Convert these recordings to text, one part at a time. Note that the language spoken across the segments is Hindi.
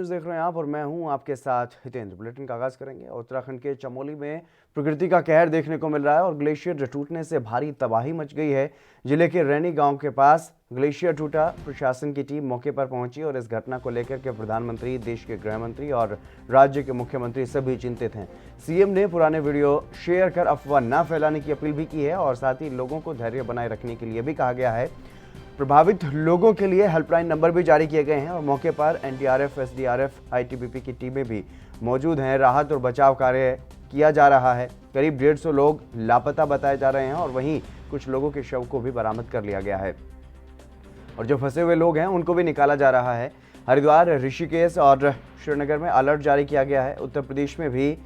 न्यूज़ देख रहे हैं आप और मैं हूं आपके साथ हितेंद्र। बुलेटिन का आगाज करेंगे। उत्तराखंड के चमोली में प्रकृति का कहर देखने को मिल रहा है और ग्लेशियर टूटने से भारी तबाही मच गई है। जिले के रैनी गांव के पास ग्लेशियर टूटा। प्रशासन की टीम मौके पर पहुंची और इस घटना को लेकर के प्रधानमंत्री, देश के गृह मंत्री और राज्य के मुख्यमंत्री सभी चिंतित हैं। सीएम ने पुराने वीडियो शेयर कर अफवाह न फैलाने की अपील भी की है और साथ ही लोगों को धैर्य बनाए रखने के लिए भी कहा गया है। प्रभावित लोगों के लिए हेल्पलाइन नंबर भी जारी किए गए हैं और मौके पर एनडीआरएफ, एसडीआरएफ, आईटीबीपी की टीमें भी मौजूद हैं। राहत और बचाव कार्य किया जा रहा है। करीब 150 लोग लापता बताए जा रहे हैं और वहीं कुछ लोगों के शव को भी बरामद कर लिया गया है और जो फंसे हुए लोग हैं उनको भी निकाला जा रहा है। हरिद्वार, ऋषिकेश और श्रीनगर में अलर्ट जारी किया गया है। उत्तर प्रदेश में भी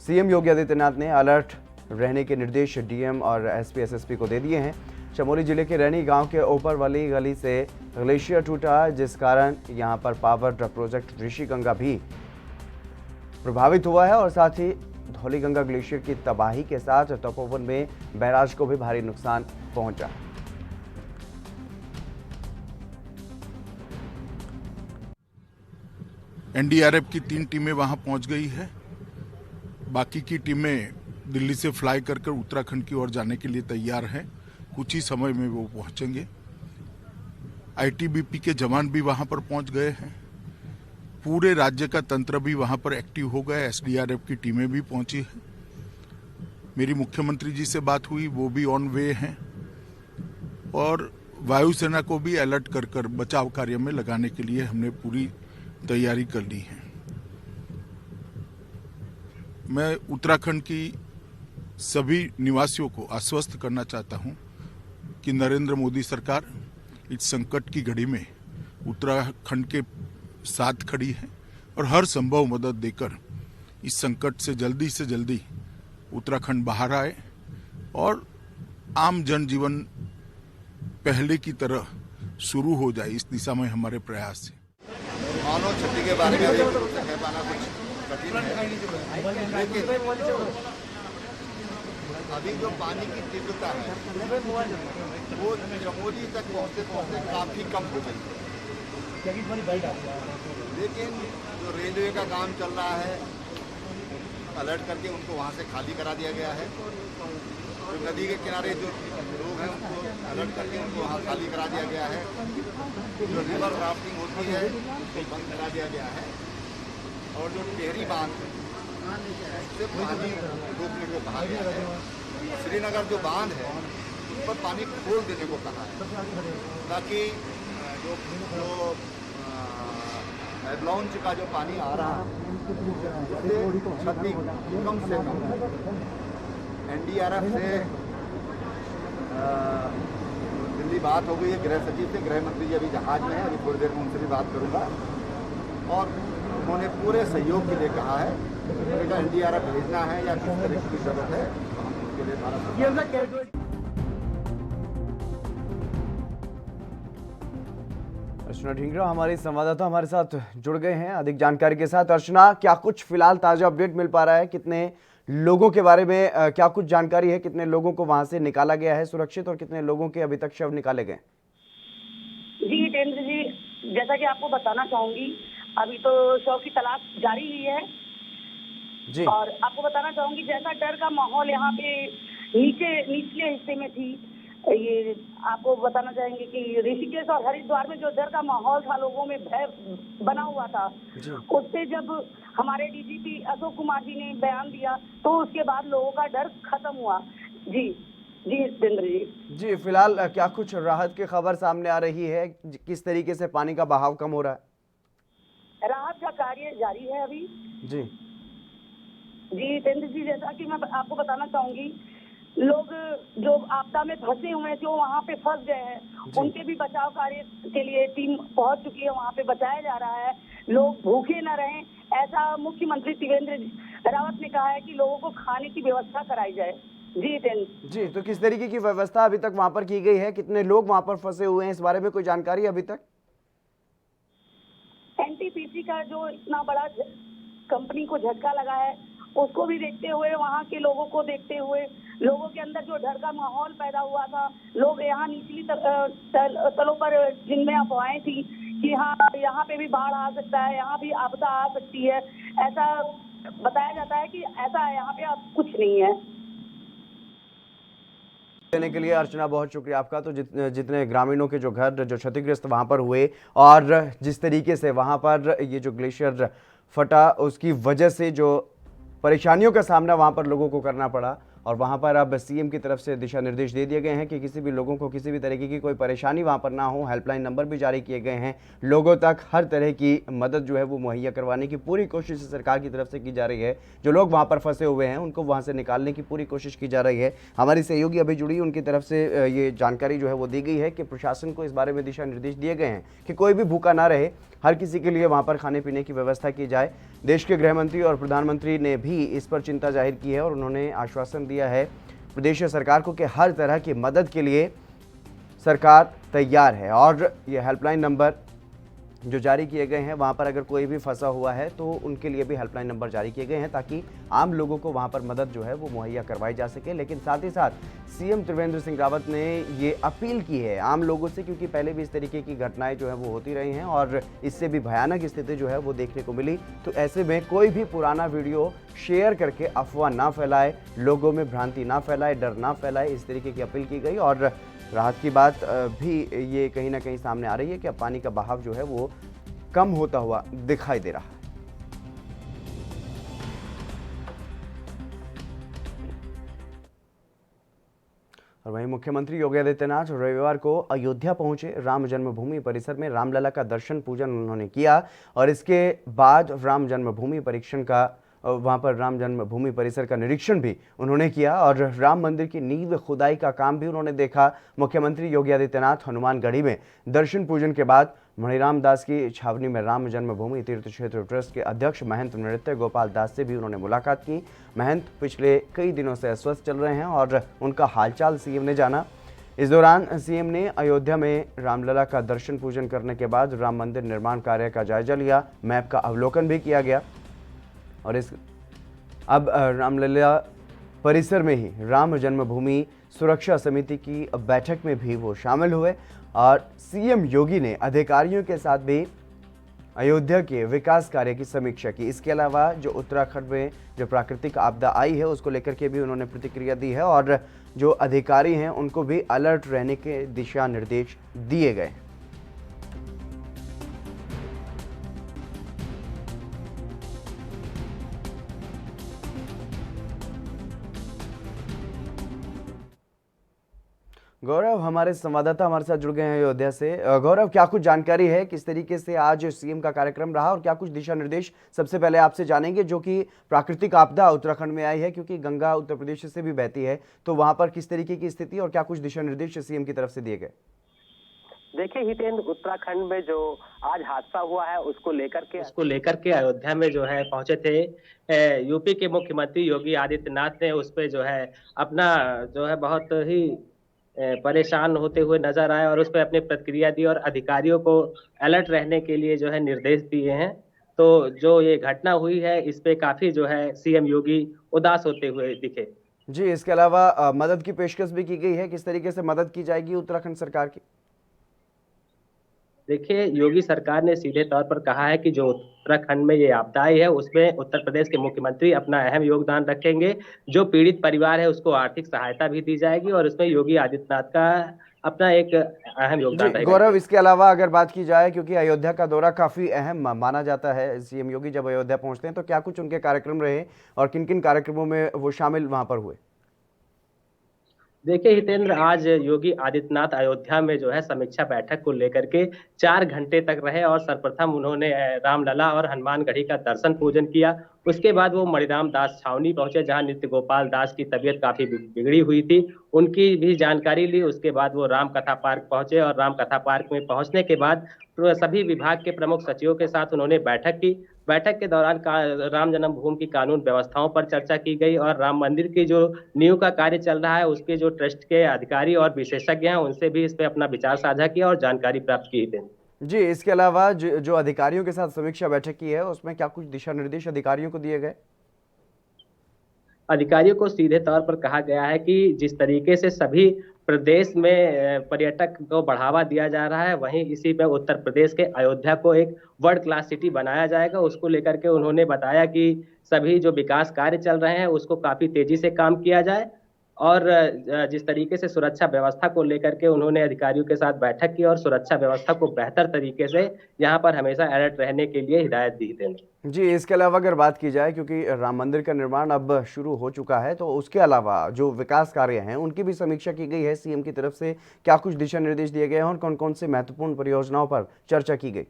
सीएम योगी आदित्यनाथ ने अलर्ट रहने के निर्देश डीएम और एसपी, एसएसपी को दे दिए हैं। चमोली जिले के रैनी गांव के ऊपर वाली गली से ग्लेशियर टूटा, जिस कारण यहां पर पावर प्रोजेक्ट ऋषिगंगा भी प्रभावित हुआ है और साथ ही धौलीगंगा ग्लेशियर की तबाही के साथ तपोवन में बैराज को भी भारी नुकसान पहुंचा। एनडीआरएफ की 3 टीमें वहां पहुंच गई है। बाकी की टीमें दिल्ली से फ्लाई कर उत्तराखंड की ओर जाने के लिए तैयार हैं। कुछ ही समय में वो पहुंचेंगे। आईटीबीपी के जवान भी वहां पर पहुंच गए हैं। पूरे राज्य का तंत्र भी वहां पर एक्टिव हो गया। एसडीआरएफ की टीमें भी पहुंची हैं। मेरी मुख्यमंत्री जी से बात हुई, वो भी ऑन वे हैं और वायुसेना को भी अलर्ट कर बचाव कार्य में लगाने के लिए हमने पूरी तैयारी कर ली है। मैं उत्तराखंड की सभी निवासियों को आश्वस्त करना चाहता हूं कि नरेंद्र मोदी सरकार इस संकट की घड़ी में उत्तराखंड के साथ खड़ी है और हर संभव मदद देकर इस संकट से जल्दी उत्तराखंड बाहर आए और आम जनजीवन पहले की तरह शुरू हो जाए। इस दिशा में हमारे प्रयास है। मानव क्षति के बारे में कह पाना कुछ कठिन है, लेकिन अभी जो पानी की तीव्रता है वो चमोली तक पहुंचते काफी कम हो गई है। लेकिन जो रेलवे का काम चल रहा है, अलर्ट करके उनको वहां से खाली करा दिया गया है। जो नदी के किनारे जो लोग हैं उनको अलर्ट करके उनको वहाँ खाली करा दिया गया है। जो रिवर राफ्टिंग होती है उसको बंद करा दिया गया है और जो टेहरी बांध से पानी रोकने को कहा गया है। श्रीनगर जो बांध है उस पर पानी खोल देने को कहा है ताकि जो एवलांच का जो पानी आ रहा है उससे क्षति कम से कम। एनडीआरएफ से दिल्ली बात हो गई है, गृह सचिव से, गृह मंत्री जी अभी जहाज में है, अभी थोड़ी देर में उनसे भी बात करूंगा और उन्होंने पूरे सहयोग के लिए कहा है। उन्होंने कहा एनडीआरएफ भेजना है या किस तरह की जरूरत है तो हम उसके लिए भारत। अर्चना ढींगरा हमारी संवाददाता हमारे साथ जुड़ गए हैं अधिक जानकारी के साथ। अर्चना, क्या कुछ फिलहाल ताजा अपडेट मिल पा रहा है? कितने लोगों के बारे में क्या कुछ जानकारी है? कितने लोगों को वहां से निकाला गया है सुरक्षित और कितने लोगों के अभी तक शव निकाले गए? जी हितेंद्र जी, जैसा कि आपको बताना चाहूंगी, अभी तो शव की तलाश जारी ही है जी। और आपको बताना चाहूंगी जैसा डर का माहौल यहाँ पे निचले हिस्से में थी, ये आपको बताना चाहेंगे कि ऋषिकेश और हरिद्वार में जो डर का माहौल था, लोगों में भय बना हुआ था, उससे जब हमारे डीजीपी अशोक कुमार जी ने बयान दिया तो उसके बाद लोगों का डर खत्म हुआ। जी जितेंद्र जी। फिलहाल क्या कुछ राहत की खबर सामने आ रही है? किस तरीके से पानी का बहाव कम हो रहा है? राहत का कार्य जारी है अभी। जी जितेंद्र जी, जैसा कि मैं आपको बताना चाहूंगी, लोग जो आपदा में फंसे हुए हैं, जो वहाँ पे फंस गए हैं, उनके भी बचाव कार्य के लिए टीम पहुंच चुकी है। वहाँ पे बचाया जा रहा है, लोग भूखे न रहें, ऐसा मुख्यमंत्री त्रिवेंद्र रावत ने कहा है कि लोगों को खाने की व्यवस्था कराई जाए। जी, तो किस तरीके की व्यवस्था अभी तक वहाँ पर की गई है? कितने लोग वहाँ पर फंसे हुए हैं, इस बारे में कोई जानकारी अभी तक? एनटीपीसी का जो इतना बड़ा कंपनी को झटका लगा है, उसको भी देखते हुए, वहाँ के लोगों को देखते हुए, लोगों के अंदर जो डर का माहौल पैदा हुआ था, लोग यहाँ निचली तलों पर जिनमें अफवाहें थी कि हाँ यहाँ पे भी बाढ़ आ सकता है, यहाँ भी आपदा आ सकती है, ऐसा बताया जाता है कि ऐसा यहाँ पे अब कुछ नहीं है। देने के लिए अर्चना बहुत शुक्रिया आपका। तो जितने ग्रामीणों के जो घर जो क्षतिग्रस्त वहां पर हुए और जिस तरीके से वहां पर ये जो ग्लेशियर फटा उसकी वजह से जो परेशानियों का सामना वहां पर लोगों को करना पड़ा, और वहां पर अब सीएम की तरफ से दिशा निर्देश दे दिए गए हैं कि किसी भी लोगों को किसी भी तरीके की कोई परेशानी वहां पर ना हो। हेल्पलाइन नंबर भी जारी किए गए हैं, लोगों तक हर तरह की मदद जो है वो मुहैया करवाने की पूरी कोशिश सरकार की तरफ से की जा रही है। जो लोग वहां पर फंसे हुए हैं उनको वहां से निकालने की पूरी कोशिश की जा रही है। हमारी सहयोगी अभी जुड़ी, उनकी तरफ से ये जानकारी जो है वो दी गई है कि प्रशासन को इस बारे में दिशा निर्देश दिए गए हैं कि कोई भी भूखा ना रहे, हर किसी के लिए वहां पर खाने पीने की व्यवस्था की जाए। देश के गृह मंत्री और प्रधानमंत्री ने भी इस पर चिंता जाहिर की है और उन्होंने आश्वासन दिया है प्रदेश सरकार को कि हर तरह की मदद के लिए सरकार तैयार है। और ये हेल्पलाइन नंबर जो जारी किए गए हैं, वहां पर अगर कोई भी फंसा हुआ है तो उनके लिए भी हेल्पलाइन नंबर जारी किए गए हैं ताकि आम लोगों को वहां पर मदद जो है वो मुहैया करवाई जा सके। लेकिन साथ ही साथ सीएम त्रिवेंद्र सिंह रावत ने ये अपील की है आम लोगों से, क्योंकि पहले भी इस तरीके की घटनाएं जो है वो होती रही हैं और इससे भी भयानक स्थिति जो है वो देखने को मिली। तो ऐसे में कोई भी पुराना वीडियो शेयर करके अफवाह ना फैलाए, लोगों में भ्रांति ना फैलाए, डर ना फैलाए, इस तरीके की अपील की गई। और राहत की बात भी ये कहीं ना कहीं सामने आ रही है कि अब पानी का बहाव जो है वो कम होता हुआ दिखाई दे रहा है। और वहीं मुख्यमंत्री योगी आदित्यनाथ रविवार को अयोध्या पहुंचे। राम जन्मभूमि परिसर में रामलला का दर्शन पूजन उन्होंने किया और इसके बाद राम जन्मभूमि परीक्षण का वहां पर राम जन्मभूमि परिसर का निरीक्षण भी उन्होंने किया और राम मंदिर की नींव खुदाई का काम भी उन्होंने देखा। मुख्यमंत्री योगी आदित्यनाथ हनुमानगढ़ी में दर्शन पूजन के बाद मणिराम दास की छावनी में राम जन्मभूमि तीर्थ क्षेत्र ट्रस्ट के अध्यक्ष महंत नृत्य गोपाल दास से भी उन्होंने मुलाकात की। महंत पिछले कई दिनों से अस्वस्थ चल रहे हैं और उनका हालचाल सीएम ने जाना। इस दौरान सीएम ने अयोध्या में रामलला का दर्शन पूजन करने के बाद राम मंदिर निर्माण कार्य का जायजा लिया, मैप का अवलोकन भी किया गया और अब रामलला परिसर में ही राम जन्मभूमि सुरक्षा समिति की बैठक में भी वो शामिल हुए और सीएम योगी ने अधिकारियों के साथ भी अयोध्या के विकास कार्य की समीक्षा की। इसके अलावा जो उत्तराखंड में जो प्राकृतिक आपदा आई है उसको लेकर के भी उन्होंने प्रतिक्रिया दी है और जो अधिकारी हैं उनको भी अलर्ट रहने के दिशा निर्देश दिए गए। गौरव हमारे संवाददाता हमारे साथ जुड़ गए हैं अयोध्या से। गौरव, क्या कुछ जानकारी है, किस तरीके से आज सीएम का कार्यक्रम रहा और क्या कुछ दिशा निर्देश सबसे पहले आपसे जानेंगे जो कि प्राकृतिक आपदा उत्तराखंड में आई है, क्योंकि गंगा उत्तर प्रदेश से भी बहती है, तो वहां पर किस तरीके की स्थिति और क्या कुछ दिशा निर्देश सीएम की तरफ से दिए गए? देखिए हितेंद्र, उत्तराखंड में जो आज हादसा हुआ है उसको लेकर के अयोध्या में जो है पहुंचे थे यूपी के मुख्यमंत्री योगी आदित्यनाथ ने उस पर जो है अपना जो है बहुत ही परेशान होते हुए नजर आए और उस पर अपनी प्रतिक्रिया दी और अधिकारियों को अलर्ट रहने के लिए जो है निर्देश दिए हैं। तो जो ये घटना हुई है इस पे काफी जो है सीएम योगी उदास होते हुए दिखे। जी, इसके अलावा मदद की पेशकश भी की गई है, किस तरीके से मदद की जाएगी उत्तराखंड सरकार की? देखिए, योगी सरकार ने सीधे तौर पर कहा है कि जो उत्तराखंड में ये आपदा आई है उसमें उत्तर प्रदेश के मुख्यमंत्री अपना अहम योगदान रखेंगे। जो पीड़ित परिवार है उसको आर्थिक सहायता भी दी जाएगी और उसमें योगी आदित्यनाथ का अपना एक अहम योगदान रहेगा। गौरव, इसके अलावा अगर बात की जाए, क्योंकि अयोध्या का दौरा काफी अहम माना जाता है, सीएम योगी जब अयोध्या पहुंचते हैं तो क्या कुछ उनके कार्यक्रम रहे और किन किन कार्यक्रमों में वो शामिल वहां पर हुए? देखिए हितेंद्र, आज योगी आदित्यनाथ अयोध्या में जो है समीक्षा बैठक को लेकर के 4 घंटे तक रहे और सर्वप्रथम उन्होंने रामलला और हनुमानगढ़ी का दर्शन पूजन किया। उसके बाद वो मणिराम दास छावनी पहुंचे जहां नित्य गोपाल दास की तबीयत काफी बिगड़ी हुई थी, उनकी भी जानकारी ली। उसके बाद वो राम कथा पार्क पहुंचे और राम कथा पार्क में पहुंचने के बाद सभी विभाग के प्रमुख सचिवों के साथ उन्होंने बैठक की। बैठक के दौरान राम जन्मभूमि की कानून व्यवस्थाओं पर चर्चा की गई और राम मंदिर की जो नींव का कार्य चल रहा है उसके जो ट्रस्ट के अधिकारी और विशेषज्ञ हैं उनसे भी इस पे अपना विचार साझा किया और जानकारी प्राप्त की थी। जी, इसके अलावा जो अधिकारियों के साथ समीक्षा बैठक की है उसमें क्या कुछ दिशा निर्देश अधिकारियों को दिए गए? अधिकारियों को सीधे तौर पर कहा गया है कि जिस तरीके से सभी प्रदेश में पर्यटक को बढ़ावा दिया जा रहा है, वहीं इसी में उत्तर प्रदेश के अयोध्या को एक वर्ल्ड क्लास सिटी बनाया जाएगा। उसको लेकर के उन्होंने बताया कि सभी जो विकास कार्य चल रहे हैं उसको काफी तेजी से काम किया जाए, और जिस तरीके से सुरक्षा व्यवस्था को लेकर के उन्होंने अधिकारियों के साथ बैठक की और सुरक्षा व्यवस्था को बेहतर तरीके से यहाँ पर हमेशा अलर्ट रहने के लिए हिदायत दी थी। जी, इसके अलावा अगर बात की जाए, क्योंकि राम मंदिर का निर्माण अब शुरू हो चुका है, तो उसके अलावा जो विकास कार्य हैं उनकी भी समीक्षा की गई है सीएम की तरफ से। क्या कुछ दिशा निर्देश दिए गए हैं और कौन कौन से महत्वपूर्ण परियोजनाओं पर चर्चा की गई?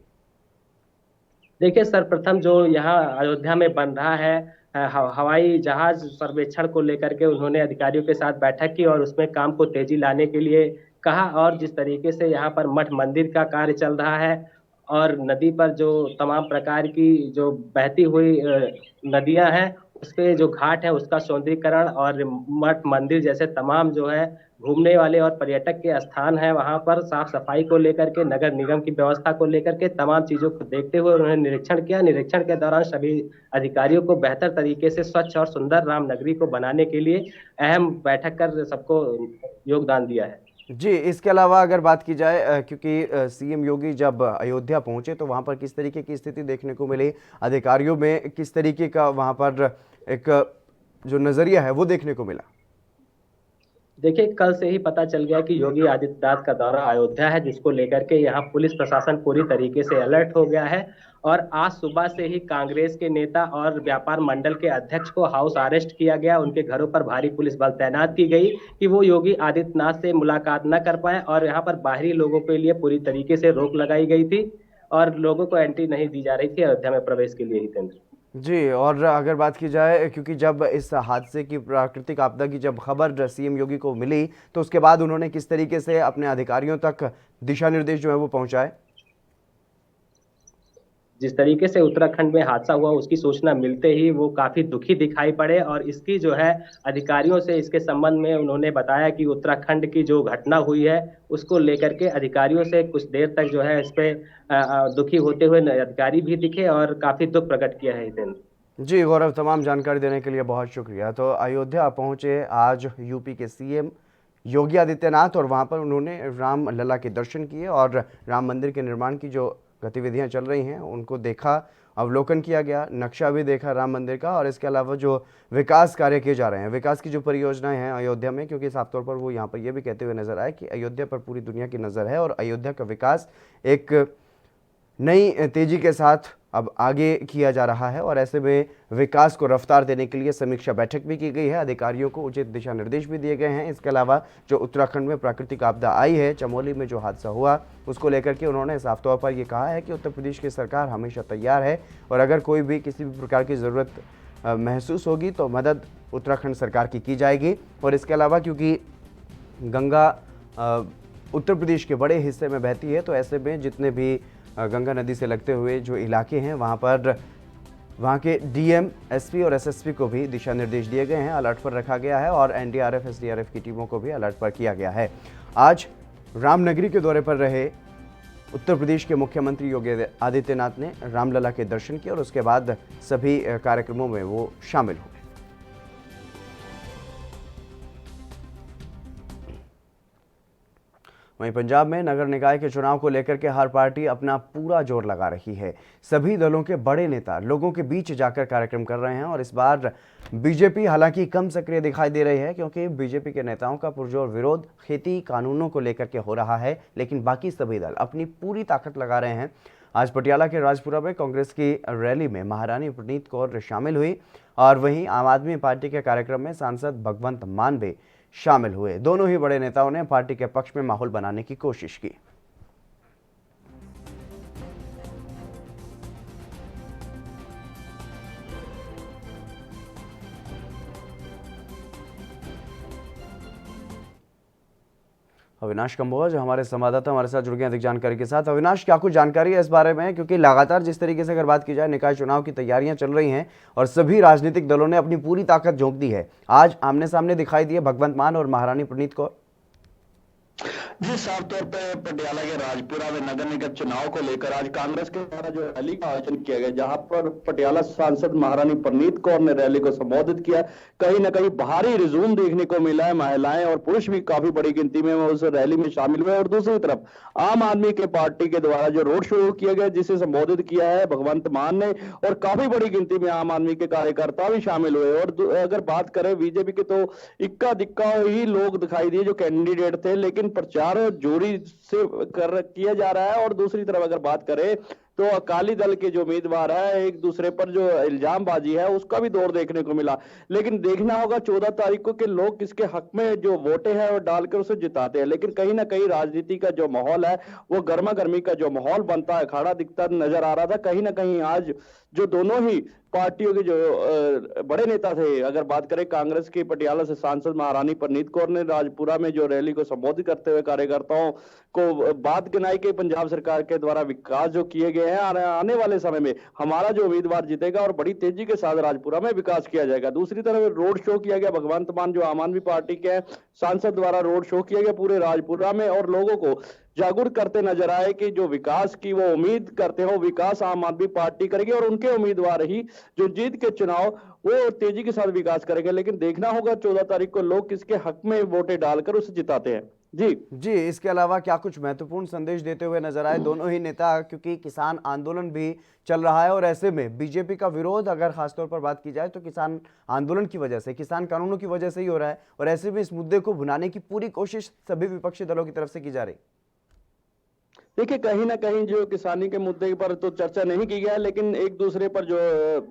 देखिए, सर्वप्रथम जो यहाँ अयोध्या में बन रहा है हवाई जहाज सर्वेक्षण को लेकर के उन्होंने अधिकारियों के साथ बैठक की और उसमें काम को तेजी लाने के लिए कहा, और जिस तरीके से यहाँ पर मठ मंदिर का कार्य चल रहा है और नदी पर जो तमाम प्रकार की जो बहती हुई नदियां हैं उस पे जो घाट है उसका सौंदर्यीकरण और मठ मंदिर जैसे तमाम जो है घूमने वाले और पर्यटक के स्थान है, वहां पर साफ सफाई को लेकर के नगर निगम की व्यवस्था को लेकर के तमाम चीजों को देखते हुए उन्होंने निरीक्षण किया। निरीक्षण के दौरान सभी अधिकारियों को बेहतर तरीके से स्वच्छ और सुंदर राम नगरी को बनाने के लिए अहम बैठक कर सबको योगदान दिया है। जी, इसके अलावा अगर बात की जाए, क्योंकि सीएम योगी जब अयोध्या पहुंचे तो वहां पर किस तरीके की स्थिति देखने को मिली, अधिकारियों में किस तरीके का वहां पर एक जो नजरिया है वो देखने को मिला? देखिए, कल से ही पता चल गया कि योगी आदित्यनाथ का दौरा अयोध्या है, जिसको लेकर के यहाँ पुलिस प्रशासन पूरी तरीके से अलर्ट हो गया है, और आज सुबह से ही कांग्रेस के नेता और व्यापार मंडल के अध्यक्ष को हाउस अरेस्ट किया गया। उनके घरों पर भारी पुलिस बल तैनात की गई कि वो योगी आदित्यनाथ से मुलाकात न कर पाए, और यहाँ पर बाहरी लोगों के लिए पूरी तरीके से रोक लगाई गई थी और लोगों को एंट्री नहीं दी जा रही थी अयोध्या में प्रवेश के लिए। हितेंद्र जी, और अगर बात की जाए, क्योंकि जब इस हादसे की, प्राकृतिक आपदा की जब खबर सीएम योगी को मिली तो उसके बाद उन्होंने किस तरीके से अपने अधिकारियों तक दिशा निर्देश जो है वो पहुंचाए? जिस तरीके से उत्तराखंड में हादसा हुआ उसकी सूचना मिलते ही वो काफी दुखी दिखाई पड़े, और इसकी जो है अधिकारियों से इसके संबंध में उन्होंने बताया कि उत्तराखंड की जो घटना हुई है उसको लेकर के अधिकारियों से कुछ देर तक जो है इस पे दुखी होते हुए अधिकारी भी दिखे और काफी दुख प्रकट किया है। हितेंद्र जी गौरव, तमाम जानकारी देने के लिए बहुत शुक्रिया। तो अयोध्या पहुंचे आज यूपी के सीएम योगी आदित्यनाथ और वहां पर उन्होंने राम लला के दर्शन किए और राम मंदिर के निर्माण की जो गतिविधियां चल रही हैं उनको देखा, अवलोकन किया गया, नक्शा भी देखा राम मंदिर का, और इसके अलावा जो विकास कार्य किए जा रहे हैं, विकास की जो परियोजनाएं हैं अयोध्या में, क्योंकि साफ तौर पर वो यहाँ पर ये भी कहते हुए नजर आए कि अयोध्या पर पूरी दुनिया की नज़र है और अयोध्या का विकास एक नई तेजी के साथ अब आगे किया जा रहा है, और ऐसे में विकास को रफ्तार देने के लिए समीक्षा बैठक भी की गई है, अधिकारियों को उचित दिशा निर्देश भी दिए गए हैं। इसके अलावा जो उत्तराखंड में प्राकृतिक आपदा आई है, चमोली में जो हादसा हुआ, उसको लेकर के उन्होंने साफ तौर पर ये कहा है कि उत्तर प्रदेश की सरकार हमेशा तैयार है और अगर कोई भी किसी भी प्रकार की ज़रूरत महसूस होगी तो मदद उत्तराखंड सरकार की जाएगी। और इसके अलावा क्योंकि गंगा उत्तर प्रदेश के बड़े हिस्से में बहती है, तो ऐसे में जितने भी गंगा नदी से लगते हुए जो इलाके हैं वहाँ पर वहाँ के डीएम, एसपी और एसएसपी को भी दिशा निर्देश दिए गए हैं, अलर्ट पर रखा गया है और एनडीआरएफ, एसडीआरएफ की टीमों को भी अलर्ट पर किया गया है। आज रामनगरी के दौरे पर रहे उत्तर प्रदेश के मुख्यमंत्री योगी आदित्यनाथ ने रामलला के दर्शन किए और उसके बाद सभी कार्यक्रमों में वो शामिल हुए। वहीं पंजाब में नगर निकाय के चुनाव को लेकर के हर पार्टी अपना पूरा जोर लगा रही है। सभी दलों के बड़े नेता लोगों के बीच जाकर कार्यक्रम कर रहे हैं और इस बार बीजेपी हालांकि कम सक्रिय दिखाई दे रही है, क्योंकि बीजेपी के नेताओं का पुरजोर विरोध खेती कानूनों को लेकर के हो रहा है, लेकिन बाकी सभी दल अपनी पूरी ताकत लगा रहे हैं। आज पटियाला के राजपुरा में कांग्रेस की रैली में महारानी प्रणीत कौर शामिल हुई और वहीं आम आदमी पार्टी के कार्यक्रम में सांसद भगवंत मान भी शामिल हुए। दोनों ही बड़े नेताओं ने पार्टी के पक्ष में माहौल बनाने की कोशिश की। अविनाश कंबोज हमारे संवाददाता हमारे साथ जुड़ गए अधिक जानकारी के साथ। अविनाश, क्या कुछ जानकारी है इस बारे में, क्योंकि लगातार जिस तरीके से अगर बात की जाए निकाय चुनाव की तैयारियां चल रही हैं और सभी राजनीतिक दलों ने अपनी पूरी ताकत झोंक दी है, आज आमने सामने दिखाई दिए भगवंत मान और महारानी प्रणीत कौर। जी, साफ तौर पे पटियाला के राजपुरा में नगर निगम चुनाव को लेकर आज कांग्रेस के द्वारा जो रैली का आयोजन किया गया, जहां पर पटियाला सांसद महारानी परनीत कौर ने रैली को संबोधित किया। कहीं ना कहीं भारी रिजूम देखने को मिला है, महिलाएं और पुरुष भी काफी बड़ी गिनती में उस रैली में शामिल हुए। और दूसरी तरफ आम आदमी के पार्टी के द्वारा जो रोड शो किया गया, जिसे संबोधित किया है भगवंत मान ने, और काफी बड़ी गिनती में आम आदमी के कार्यकर्ता भी शामिल हुए। और अगर बात करें बीजेपी की, तो इक्का दिक्का ही लोग दिखाई दिए जो कैंडिडेट थे, लेकिन प्रचार जोरी से किया जा रहा है। और दूसरी तरफ अगर बात करें तो अकाली दल के जो उम्मीदवार है, एक दूसरे पर जो इल्जामबाजी है उसका भी दौर देखने को मिला। लेकिन देखना होगा 14 तारीख को कि लोग किसके हक में जो वोटें हैं वो डालकर उसे जिताते हैं। लेकिन कहीं ना कहीं राजनीति का जो माहौल है वो गर्मा गर्मी का जो माहौल बनता है, अखाड़ा दिखता नजर आ रहा था। कहीं ना कहीं आज जो दोनों ही पार्टियों के जो बड़े नेता थे, अगर बात करें कांग्रेस की पटियाला से सांसद महारानी परनीत कौर ने राजपुरा में जो रैली को संबोधित करते हुए कार्यकर्ताओं को बात गिनाई कि पंजाब सरकार के द्वारा विकास जो किए गए हैं, आने वाले समय में हमारा जो उम्मीदवार जीतेगा और बड़ी तेजी के साथ राजपुरा में विकास किया जाएगा। दूसरी तरफ रोड शो किया गया, भगवंत मान जो आम आदमी पार्टी के सांसद द्वारा रोड शो किया गया पूरे राजपुरा में, और लोगों को जागरूक करते नजर आए कि जो विकास की वो उम्मीद करते हो, विकास आम आदमी पार्टी करेगी और उनके उम्मीदवार ही जो जीत के चुनाव वो तेजी के साथ विकास करेंगे। लेकिन देखना होगा 14 तारीख को लोग किसके हक में वोटें डालकर उसे जिताते हैं। जी, इसके अलावा क्या कुछ महत्वपूर्ण संदेश देते हुए नजर आए दोनों ही नेता, क्योंकि किसान आंदोलन भी चल रहा है और ऐसे में बीजेपी का विरोध अगर खासतौर पर बात की जाए तो किसान आंदोलन की वजह से, किसान कानूनों की वजह से ही हो रहा है, और ऐसे में इस मुद्दे को भुनाने की पूरी कोशिश सभी विपक्षी दलों की तरफ से की जा रही। देखिए, कहीं ना कहीं जो किसानी के मुद्दे पर तो चर्चा नहीं की गया, लेकिन एक दूसरे पर जो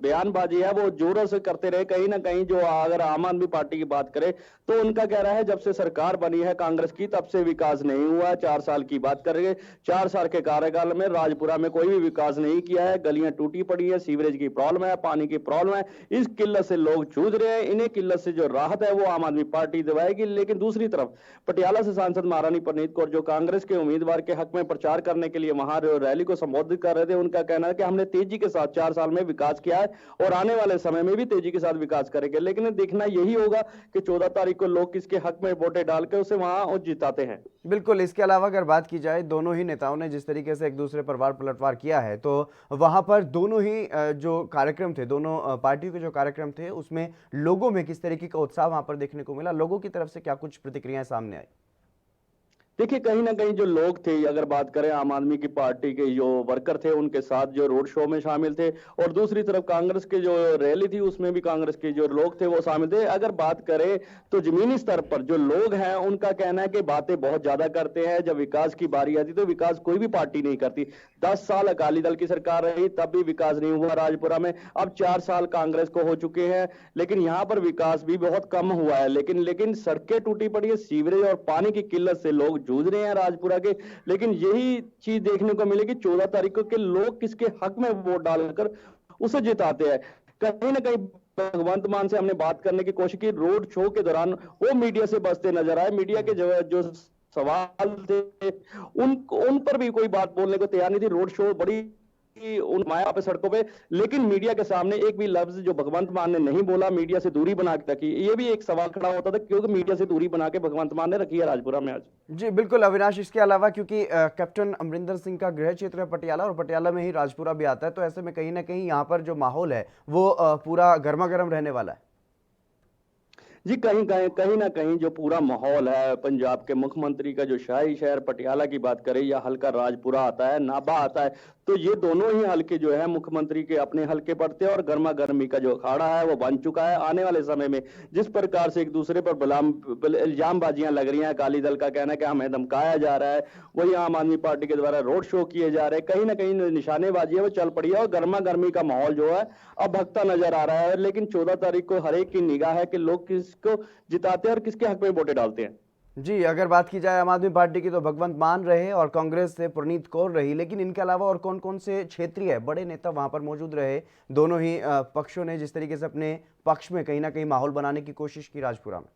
बयानबाजी है वो जोरों से करते रहे। कहीं ना कहीं जो अगर आम आदमी पार्टी की बात करें तो उनका कह रहा है जब से सरकार बनी है कांग्रेस की तब से विकास नहीं हुआ। 4 साल की बात करेंगे, 4 साल के कार्यकाल में राजपुरा में कोई भी विकास नहीं किया है। गलियां टूटी पड़ी है, सीवरेज की प्रॉब्लम है, पानी की प्रॉब्लम है। इस किल्लत से लोग जूझ रहे हैं। इन्हें किल्लत से जो राहत है वो आम आदमी पार्टी दिलाएगी। लेकिन दूसरी तरफ पटियाला से सांसद महारानी परनीत कौर जो कांग्रेस के उम्मीदवार के हक में प्रचार करने के लिए वहां रैली को संबोधित कर रहे थे, उनका कहना है कि हमने तेजी के साथ 4 साल में विकास किया है और आने वाले समय में भी तेजी के साथ विकास करेंगे। लेकिन देखना यही होगा कि 14 तारीख को लोग किसके हक में वोटें डालकर उसे वहां जिताते हैं। बिल्कुल, इसके अलावा अगर बात की जाए, दोनों ही नेताओं ने जिस तरीके से एक दूसरे पर वार पलटवार किया है, तो वहां पर दोनों ही जो कार्यक्रम थे, दोनों पार्टियों के जो कार्यक्रम थे, उसमें लोगों में किस तरीके का उत्साह वहां पर देखने को मिला, लोगों की तरफ से क्या कुछ प्रतिक्रियाएं सामने आई? देखिए, कहीं ना कहीं जो लोग थे, अगर बात करें आम आदमी की पार्टी के जो वर्कर थे उनके साथ जो रोड शो में शामिल थे, और दूसरी तरफ कांग्रेस के जो रैली थी उसमें भी कांग्रेस के जो लोग थे वो शामिल थे। अगर बात करें तो जमीनी स्तर पर जो लोग हैं उनका कहना है कि बातें बहुत ज्यादा करते हैं, जब विकास की बारी आती तो विकास कोई भी पार्टी नहीं करती। 10 साल अकाली दल की सरकार रही तब भी विकास नहीं हुआ राजपुरा में। अब 4 साल कांग्रेस को हो चुके हैं, लेकिन यहाँ पर विकास भी बहुत कम हुआ है। लेकिन सड़कें टूटी पड़ी है, सीवरेज और पानी की किल्लत से लोग जूझ रहे हैं राजपुरा के। लेकिन यही चीज देखने को मिलेगी 14 तारीख को कि लोग किसके हक में वोट डालकर उसे जिताते हैं। कहीं ना कहीं भगवंत मान से हमने बात करने की कोशिश की, रोड शो के दौरान वो मीडिया से बचते नजर आए। मीडिया के जो सवाल थे उन पर भी कोई बात बोलने को तैयार नहीं थी। रोड शो बड़ी उन माया पे सड़कों पे, लेकिन मीडिया के सामने एक भी लफ्ज जो भगवंत मान ने नहीं बोला, मीडिया से दूरी बना के रखी। ये भी एक सवाल खड़ा होता था क्योंकि मीडिया से दूरी बना के भगवंत मान ने रखी है राजपुरा में आज। जी बिल्कुल अविनाश, इसके अलावा क्योंकि कैप्टन अमरिंदर सिंह का गृह क्षेत्र है पटियाला, और पटियाला में ही राजपुरा भी आता है, तो ऐसे में कहीं ना कहीं यहाँ पर जो माहौल है वो पूरा गर्मा गर्म रहने वाला है। जी, कहीं ना कहीं जो पूरा माहौल है, पंजाब के मुख्यमंत्री का जो शाही शहर पटियाला की बात करें या हल्का राजपुरा आता है, नाभा आता है, तो ये दोनों ही हल्के जो है मुख्यमंत्री के अपने हल्के पड़ते हैं और गर्मा गर्मी का जो अखाड़ा है वो बन चुका है। आने वाले समय में जिस प्रकार से एक दूसरे पर इल्जामबाजियां लग रही हैं, अकाली दल का कहना है कि हमें धमकाया जा रहा है, वही आम आदमी पार्टी के द्वारा रोड शो किए जा रहे हैं, कहीं ना कहीं निशानेबाजी है वो चल पड़ी है और गर्मा गर्मी का माहौल जो है अब भगता नजर आ रहा है। लेकिन 14 तारीख को हर एक की निगाह है कि लोग किसको जिताते हैं और किसके हक में वोटें डालते हैं। जी, अगर बात की जाए आम आदमी पार्टी की तो भगवंत मान रहे और कांग्रेस से परनीत कौर रही, लेकिन इनके अलावा और कौन कौन से क्षेत्रीय बड़े नेता वहां पर मौजूद रहे? दोनों ही पक्षों ने जिस तरीके से अपने पक्ष में कहीं ना कहीं माहौल बनाने की कोशिश की राजपुरा में।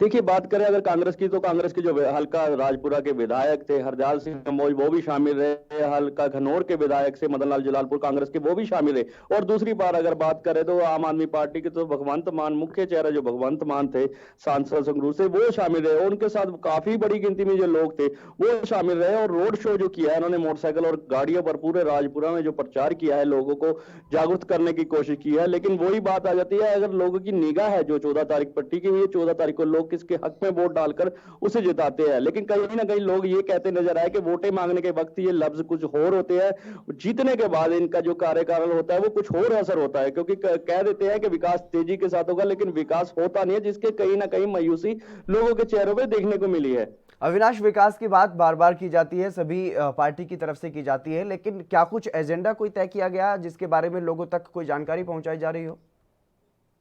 देखिए, बात करें अगर कांग्रेस की, तो कांग्रेस के जो हल्का राजपुरा के विधायक थे हरजाल सिंह कंबोज, वो भी शामिल रहे। हल्का घनौर के विधायक से मदन लाल जलालपुर कांग्रेस के, वो भी शामिल रहे। और दूसरी बार अगर बात करें तो आम आदमी पार्टी के तो भगवंत मान, मुख्य चेहरा जो भगवंत मान थे सांसद संगरूर से, वो शामिल रहे। और उनके साथ काफी बड़ी गिनती में जो लोग थे वो शामिल रहे। और रोड शो जो किया है उन्होंने मोटरसाइकिल और गाड़ियों पर पूरे राजपुरा में जो प्रचार किया है, लोगों को जागरूक करने की कोशिश की है। लेकिन वही बात आ जाती है, अगर लोगों की निगाह है जो 14 तारीख पर टिकी हुई है, 14 तारीख को लोग किसके हक में वोट डालकर उसे जिताते हैं। लेकिन कहीं ना कहीं लोग ये कहते नजर आए कि वोटें मांगने के वक्त ये लफ्ज कुछ और होते हैं, जीतने के बाद इनका जो कार्यकाल होता है वो कुछ और असर होता है। क्योंकि कह देते हैं कि विकास तेजी के साथ होगा, लेकिन विकास होता नहीं है, जिसके कहीं ना कहीं मायूसी लोगों के चेहरों पर देखने को मिली है। अविनाश, विकास की बात बार बार की जाती है, सभी पार्टी की तरफ से की जाती है, लेकिन क्या कुछ एजेंडा कोई तय किया गया जिसके बारे में लोगों तक कोई जानकारी पहुंचाई जा रही हो?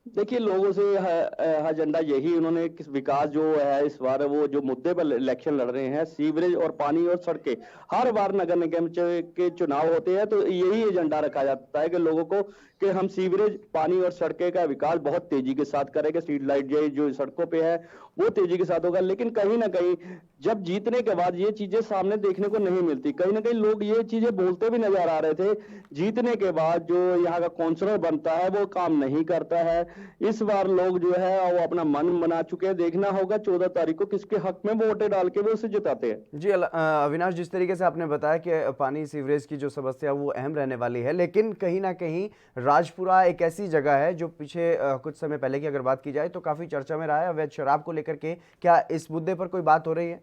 देखिए, लोगों से एजेंडा यही, उन्होंने किस विकास जो है इस बार वो जो मुद्दे पर इलेक्शन लड़ रहे हैं, सीवरेज और पानी और सड़कें, हर बार नगर निगम के चुनाव होते हैं तो यही एजेंडा रखा जाता है कि लोगों को कि हम सीवरेज, पानी और सड़कें का विकास बहुत तेजी के साथ करेंगे। स्ट्रीट लाइट जो सड़कों पे है वो तेजी के साथ होगा। लेकिन कहीं ना कहीं जब जीतने के बाद ये चीजें सामने देखने को नहीं मिलती। कहीं ना कहीं लोग ये चीजें बोलते भी नजर आ रहे थे, जीतने के बाद जो यहाँ का काउंसलर बनता है वो काम नहीं करता है। इस बार लोग जो है वो अपना मन बना चुके हैं। देखना होगा 14 तारीख को किसके हक में वोटें डाल के वो उसे जिताते हैं। जी अविनाश, जिस तरीके से आपने बताया कि पानी सीवरेज की जो समस्या वो अहम रहने वाली है, लेकिन कहीं ना कहीं राजपुरा एक ऐसी जगह है जो पीछे कुछ समय पहले की अगर बात की जाए तो काफी चर्चा में रहा है अवैध शराब को लेकर के। क्या इस मुद्दे पर कोई बात हो रही है?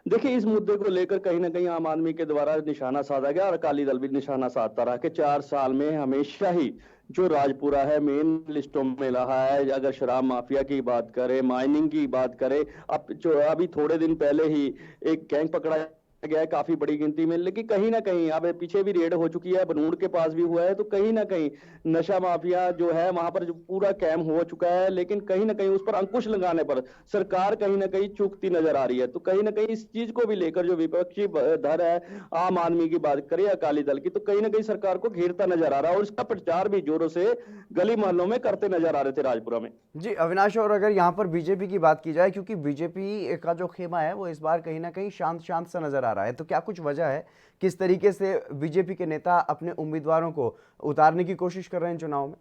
देखिए, इस मुद्दे को लेकर कहीं ना कहीं आम आदमी के द्वारा निशाना साधा गया और अकाली दल भी निशाना साधता रहा कि 4 साल में हमेशा ही जो राजपुरा है मेन लिस्टों में रहा है। अगर शराब माफिया की बात करें, माइनिंग की बात करें, अब जो अभी थोड़े दिन पहले ही एक गैंग पकड़ा गया है काफी बड़ी गिनती में। लेकिन कहीं ना कहीं अब पीछे भी रेड हो चुकी है, बनूड़ के पास भी हुआ है, तो कहीं ना कहीं नशा माफिया जो है वहां पर जो पूरा कैम हो चुका है। लेकिन कहीं ना कहीं उस पर अंकुश लगाने पर सरकार कहीं ना कहीं चूकती नजर आ रही है। तो कहीं ना कहीं इस चीज को भी लेकर जो विपक्षी धर है, आम आदमी की बात करें, अकाली दल की, तो कहीं ना कहीं सरकार को घेरता नजर आ रहा है। और इसका प्रचार भी जोरों से गली मोहल्लों में करते नजर आ रहे थे राजपुरा में। जी अविनाश, और अगर यहाँ पर बीजेपी की बात की जाए, क्योंकि बीजेपी का जो खेमा है वो इस बार कहीं ना कहीं शांत शांत सा नजर आ रहा है, तो क्या कुछ वजह है किस तरीके से बीजेपी के नेता अपने उम्मीदवारों को उतारने की कोशिश कर रहे हैं चुनाव में?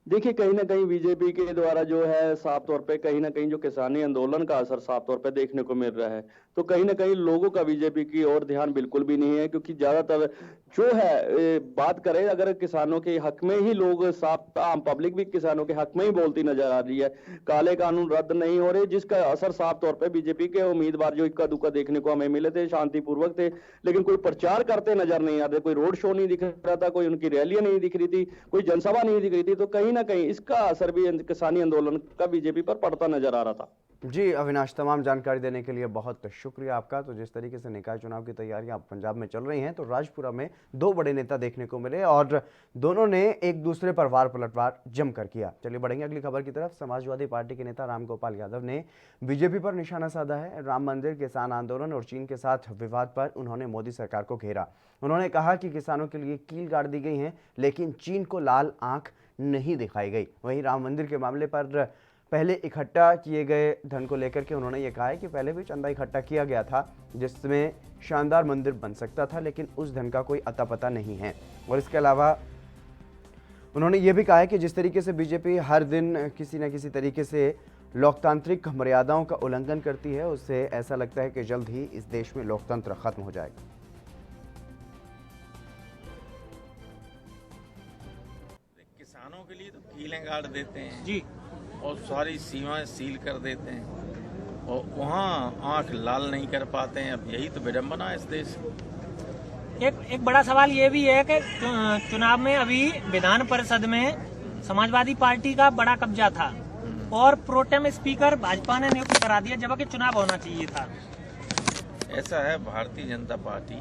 देखिए, कहीं ना कहीं बीजेपी के द्वारा जो है साफ तौर पे कहीं ना कहीं जो किसानी आंदोलन का असर साफ तौर पे देखने को मिल रहा है। तो कहीं ना कहीं लोगों का बीजेपी की ओर ध्यान बिल्कुल भी नहीं है। क्योंकि ज्यादातर जो है बात करें अगर किसानों के हक में ही लोग, साफ आम पब्लिक भी किसानों के हक में ही बोलती नजर आ रही है। काले कानून रद्द नहीं हो रहे, जिसका असर साफ तौर पर बीजेपी के उम्मीदवार जो इक्का दुक्का देखने को हमें मिले थे, शांतिपूर्वक थे, लेकिन कोई प्रचार करते नजर नहीं आ रहे, कोई रोड शो नहीं दिख रहा था, कोई उनकी रैलियां नहीं दिख रही थी, कोई जनसभा नहीं दिख रही थी। तो कहीं ना कहीं इसका असर भी किसानी आंदोलन का बीजेपी पर पड़ता नजर आ रहा था। जी अविनाश, तमाम जानकारी देने के लिए बहुत शुक्रिया आपका। तो जिस तरीके से निकाय चुनाव की तैयारियां पंजाब में चल रही हैं, तो राजपुरा में 2 बड़े नेता देखने को मिले और दोनों ने एक दूसरे पर वार पलटवार जमकर किया। चलिए बढ़ेंगे अगली खबर की तरफ। समाजवादी पार्टी के नेता रामगोपाल यादव ने बीजेपी पर निशाना साधा है। राम मंदिर, किसान आंदोलन और चीन के साथ विवाद पर उन्होंने मोदी सरकार को घेरा। उन्होंने कहा कि किसानों के लिए कील गाड़ दी गई है, लेकिन चीन को लाल आंख नहीं दिखाई गई। वहीं राम मंदिर के मामले पर पहले इकट्ठा किए गए धन को लेकर के उन्होंने ये कहा है कि पहले भी चंदा इकट्ठा किया गया था जिसमें शानदार मंदिर बन सकता था, लेकिन उस धन का कोई अता पता नहीं है। और इसके अलावा उन्होंने ये भी कहा है कि जिस तरीके से बीजेपी हर दिन किसी न किसी तरीके से लोकतांत्रिक मर्यादाओं का उल्लंघन करती है, उससे ऐसा लगता है कि जल्द ही इस देश में लोकतंत्र खत्म हो जाएगा। किसानों के लिए तो कीलें गाड़ देते हैं जी, और सारी सीमाएं सील कर देते हैं, और वहाँ आंख लाल नहीं कर पाते हैं। अब यही तो विडंबना है इस देश में। एक बड़ा सवाल ये भी है कि चुनाव में अभी विधान परिषद में समाजवादी पार्टी का बड़ा कब्जा था और प्रोटेम स्पीकर भाजपा ने नियुक्त करा दिया, जबकि चुनाव होना चाहिए था। ऐसा है, भारतीय जनता पार्टी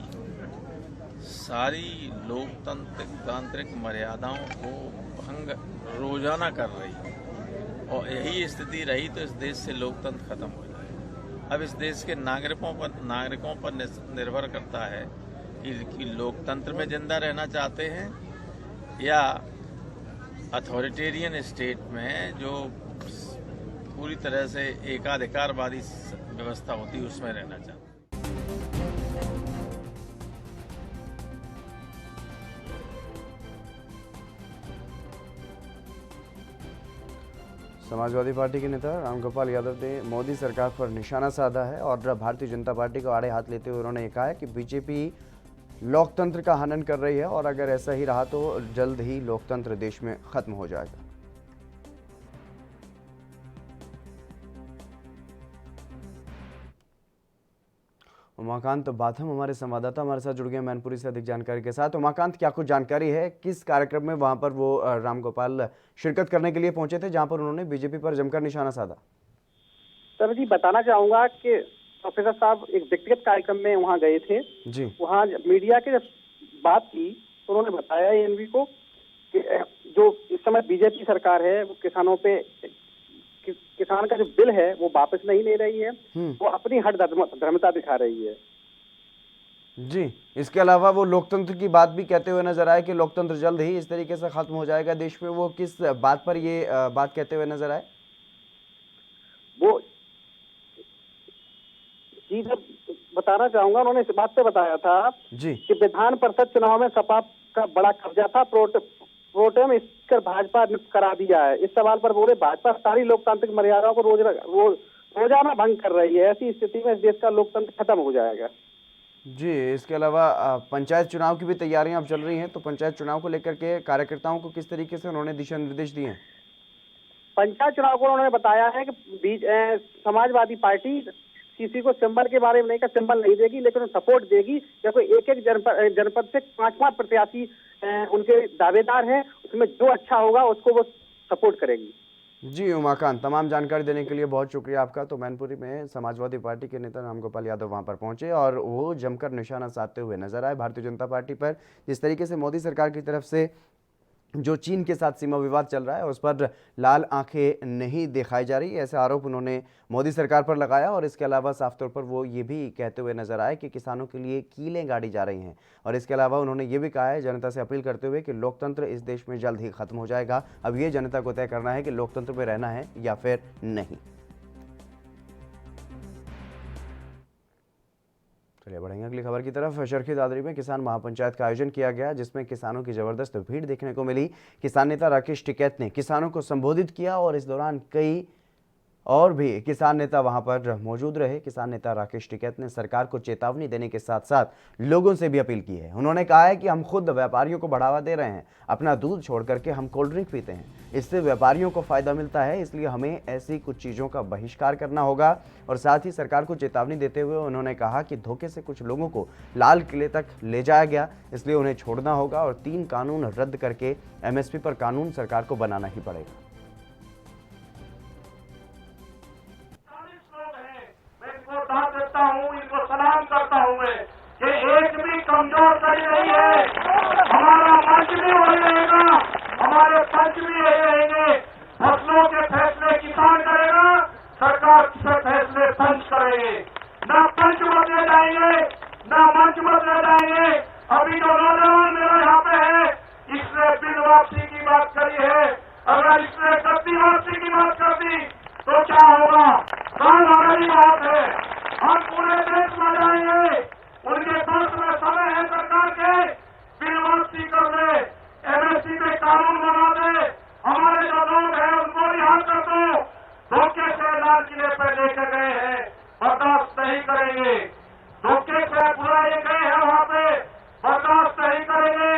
सारी लोकतांत्रिक मर्यादाओं को भंग रोजाना कर रही है, और यही स्थिति रही तो इस देश से लोकतंत्र खत्म हो जाए। अब इस देश के नागरिकों पर निर्भर करता है कि लोकतंत्र में जिंदा रहना चाहते हैं या अथॉरिटेरियन स्टेट में जो पूरी तरह से एकाधिकारवादी व्यवस्था होती उसमें रहना चाहता हूं। समाजवादी पार्टी के नेता रामगोपाल यादव ने मोदी सरकार पर निशाना साधा है और भारतीय जनता पार्टी को आड़े हाथ लेते हुए उन्होंने ये कहा है कि बीजेपी लोकतंत्र का हनन कर रही है और अगर ऐसा ही रहा तो जल्द ही लोकतंत्र देश में खत्म हो जाएगा। उमाकांत बाथम हमारे संवाददाता हमारे साथ जुड़ गए मैनपुरी से अधिक जानकारी के साथ। उमाकांत, क्या कुछ जानकारी है, किस कार्यक्रम में वहां पर वो रामगोपाल शिरकत करने के लिए पहुंचे थे जहां पर उन्होंने बीजेपी पर जमकर निशाना साधा? सर जी, बताना चाहूंगा कि प्रोफेसर साहब एक व्यक्तिगत कार्यक्रम में वहां गए थे जी। वहां मीडिया के जब बात की तो उन्होंने बताया एएनबी को कि जो इस समय बीजेपी सरकार है वो किसानों पे किसान का जो बिल है वो वापस नहीं ले रही है, वो अपनी हट धर्मता दिखा रही है जी। इसके अलावा वो लोकतंत्र की बात भी कहते हुए नजर आए कि लोकतंत्र जल्द ही इस तरीके से खत्म हो जाएगा देश में। वो किस बात पर ये बात कहते हुए नजर आए? वो जी, जब बताना चाहूंगा, उन्होंने इस बात पे बताया था जी कि विधान परिषद चुनाव में सपा का बड़ा कब्जा था, प्रोटेम स्पीकर भाजपा ने करा दिया है। इस सवाल पर बोले भाजपा सारी लोकतांत्रिक मर्यादाओं को रोजाना भंग कर रही है, ऐसी स्थिति में इस देश का लोकतंत्र खत्म हो जाएगा। जी। इसके अलावा पंचायत चुनाव की भी तैयारियां अब चल रही हैं, तो पंचायत चुनाव को लेकर के कार्यकर्ताओं को किस तरीके से उन्होंने दिशा निर्देश दिए हैं? पंचायत चुनाव को उन्होंने बताया है कि समाजवादी पार्टी किसी को सिंबल के बारे में नहीं, का सिंबल नहीं देगी, लेकिन सपोर्ट देगी। या कोई एक जनपद से 5 प्रत्याशी उनके दावेदार हैं, उसमें जो अच्छा होगा उसको वो सपोर्ट करेगी। जी उमाकांत, तमाम जानकारी देने के लिए बहुत शुक्रिया आपका। तो मैनपुरी में समाजवादी पार्टी के नेता रामगोपाल यादव वहां पर पहुंचे और वो जमकर निशाना साधते हुए नजर आए भारतीय जनता पार्टी पर। जिस तरीके से मोदी सरकार की तरफ से जो चीन के साथ सीमा विवाद चल रहा है उस पर लाल आंखें नहीं दिखाई जा रही, ऐसा आरोप उन्होंने मोदी सरकार पर लगाया। और इसके अलावा साफ तौर पर वो ये भी कहते हुए नजर आए कि किसानों के लिए कीलें गाड़ी जा रही हैं। और इसके अलावा उन्होंने ये भी कहा है जनता से अपील करते हुए कि लोकतंत्र इस देश में जल्द ही खत्म हो जाएगा, अब ये जनता को तय करना है कि लोकतंत्र में रहना है या फिर नहीं। चलिए बढ़ेंगे अगली खबर की तरफ। चरखी दादरी में किसान महापंचायत का आयोजन किया गया जिसमें किसानों की जबरदस्त भीड़ देखने को मिली। किसान नेता राकेश टिकैत ने किसानों को संबोधित किया और इस दौरान कई और भी किसान नेता वहां पर मौजूद रहे। किसान नेता राकेश टिकैत ने सरकार को चेतावनी देने के साथ साथ लोगों से भी अपील की है। उन्होंने कहा है कि हम खुद व्यापारियों को बढ़ावा दे रहे हैं, अपना दूध छोड़ करके हम कोल्ड ड्रिंक पीते हैं, इससे व्यापारियों को फायदा मिलता है, इसलिए हमें ऐसी कुछ चीज़ों का बहिष्कार करना होगा। और साथ ही सरकार को चेतावनी देते हुए उन्होंने कहा कि धोखे से कुछ लोगों को लाल किले तक ले जाया गया, इसलिए उन्हें छोड़ना होगा और 3 कानून रद्द करके MSP पर कानून सरकार को बनाना ही पड़ेगा। देता हूँ, इनको सलाम करता हूँ मैं कि एक भी कमजोर कड़ी नहीं है। हमारा मंच भी वही रहेगा, हमारे पंच भी यही रहेंगे। फसलों के फैसले किसान करेगा, सरकार के फैसले पंच करेंगे। न पंच बदले जाएंगे, न मंच बदले जाएंगे। अभी जो नौजवान मेरे यहाँ पे है, इसने बिल वापसी की बात करी है, अगर इसने गद्दी वापसी की बात कर दी तो क्या होगा? कल हमारी बात है, हम पूरे देश में जाएंगे, उनके पास में समय है सरकार के, बिल वापसी कर दे, MSP पे कानून बना दे, हमारे जो लोग हैं उनको रिहा कर दो। धोखे से लाल किले पे लेकर गए हैं, बर्दाश्त नहीं करेंगे। धोखे से बुलाए गए हैं वहाँ पे, बर्दाश्त नहीं करेंगे।